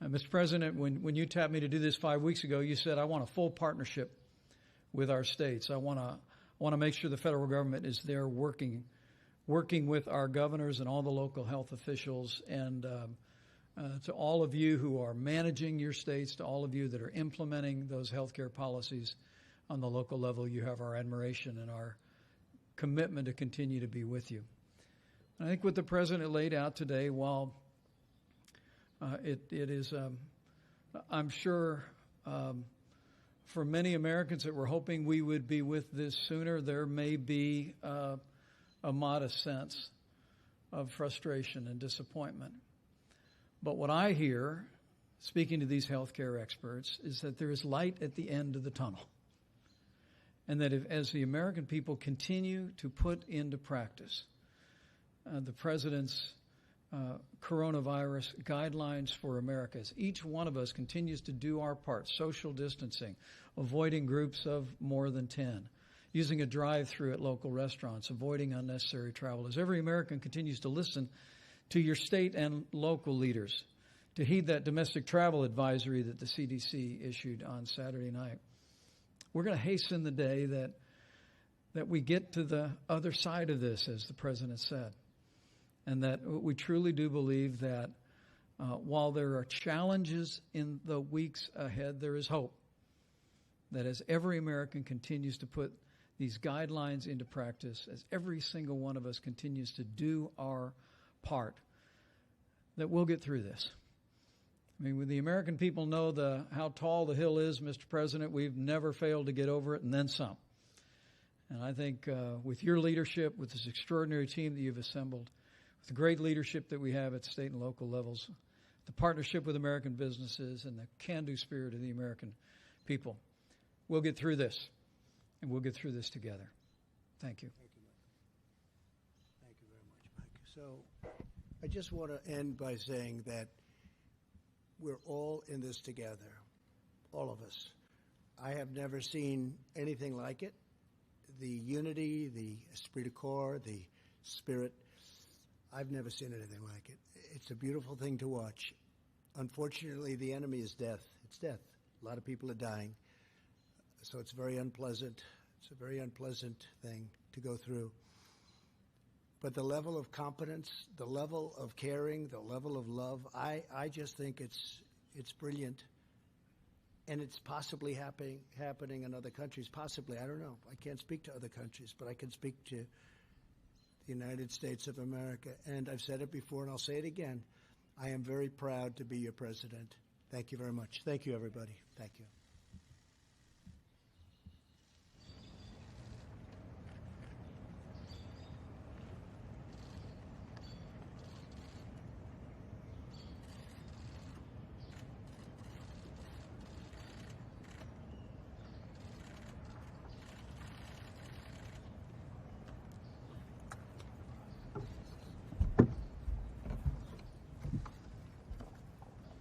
Mr. President, when you tapped me to do this 5 weeks ago, you said, I want a full partnership with our states. I want to make sure the federal government is there working with our governors and all the local health officials, and to all of you who are managing your states, to all of you that are implementing those healthcare policies on the local level, you have our admiration and our commitment to continue to be with you. And I think what the President laid out today, while it is, I'm sure, for many Americans that were hoping we would be with this sooner, there may be a modest sense of frustration and disappointment. But what I hear, speaking to these healthcare experts, is that there is light at the end of the tunnel. And that as the American people continue to put into practice the President's coronavirus guidelines for America, as each one of us continues to do our part, social distancing, avoiding groups of more than 10, using a drive-through at local restaurants, avoiding unnecessary travel, as every American continues to listen to your state and local leaders, to heed that domestic travel advisory that the CDC issued on Saturday night. We're going to hasten the day that we get to the other side of this, as the President said, and that we truly do believe that while there are challenges in the weeks ahead, there is hope that as every American continues to put these guidelines into practice, as every single one of us continues to do our part, that we'll get through this. I mean, when the American people know how tall the hill is, Mr. President, we've never failed to get over it, and then some. And I think with your leadership, with this extraordinary team that you've assembled, with the great leadership that we have at state and local levels, the partnership with American businesses, and the can-do spirit of the American people, we'll get through this, and we'll get through this together. Thank you. Thank you, Mike. Thank you very much, Mike. So I just want to end by saying that we're all in this together, all of us. I have never seen anything like it. The unity, the esprit de corps, the spirit, I've never seen anything like it. It's a beautiful thing to watch. Unfortunately, the enemy is death. It's death. A lot of people are dying. So it's very unpleasant. It's a very unpleasant thing to go through. But the level of competence, the level of caring, the level of love, I just think it's brilliant. And it's possibly happening in other countries. Possibly, I don't know. I can't speak to other countries, but I can speak to the United States of America. And I've said it before, and I'll say it again. I am very proud to be your president. Thank you very much. Thank you, everybody. Thank you.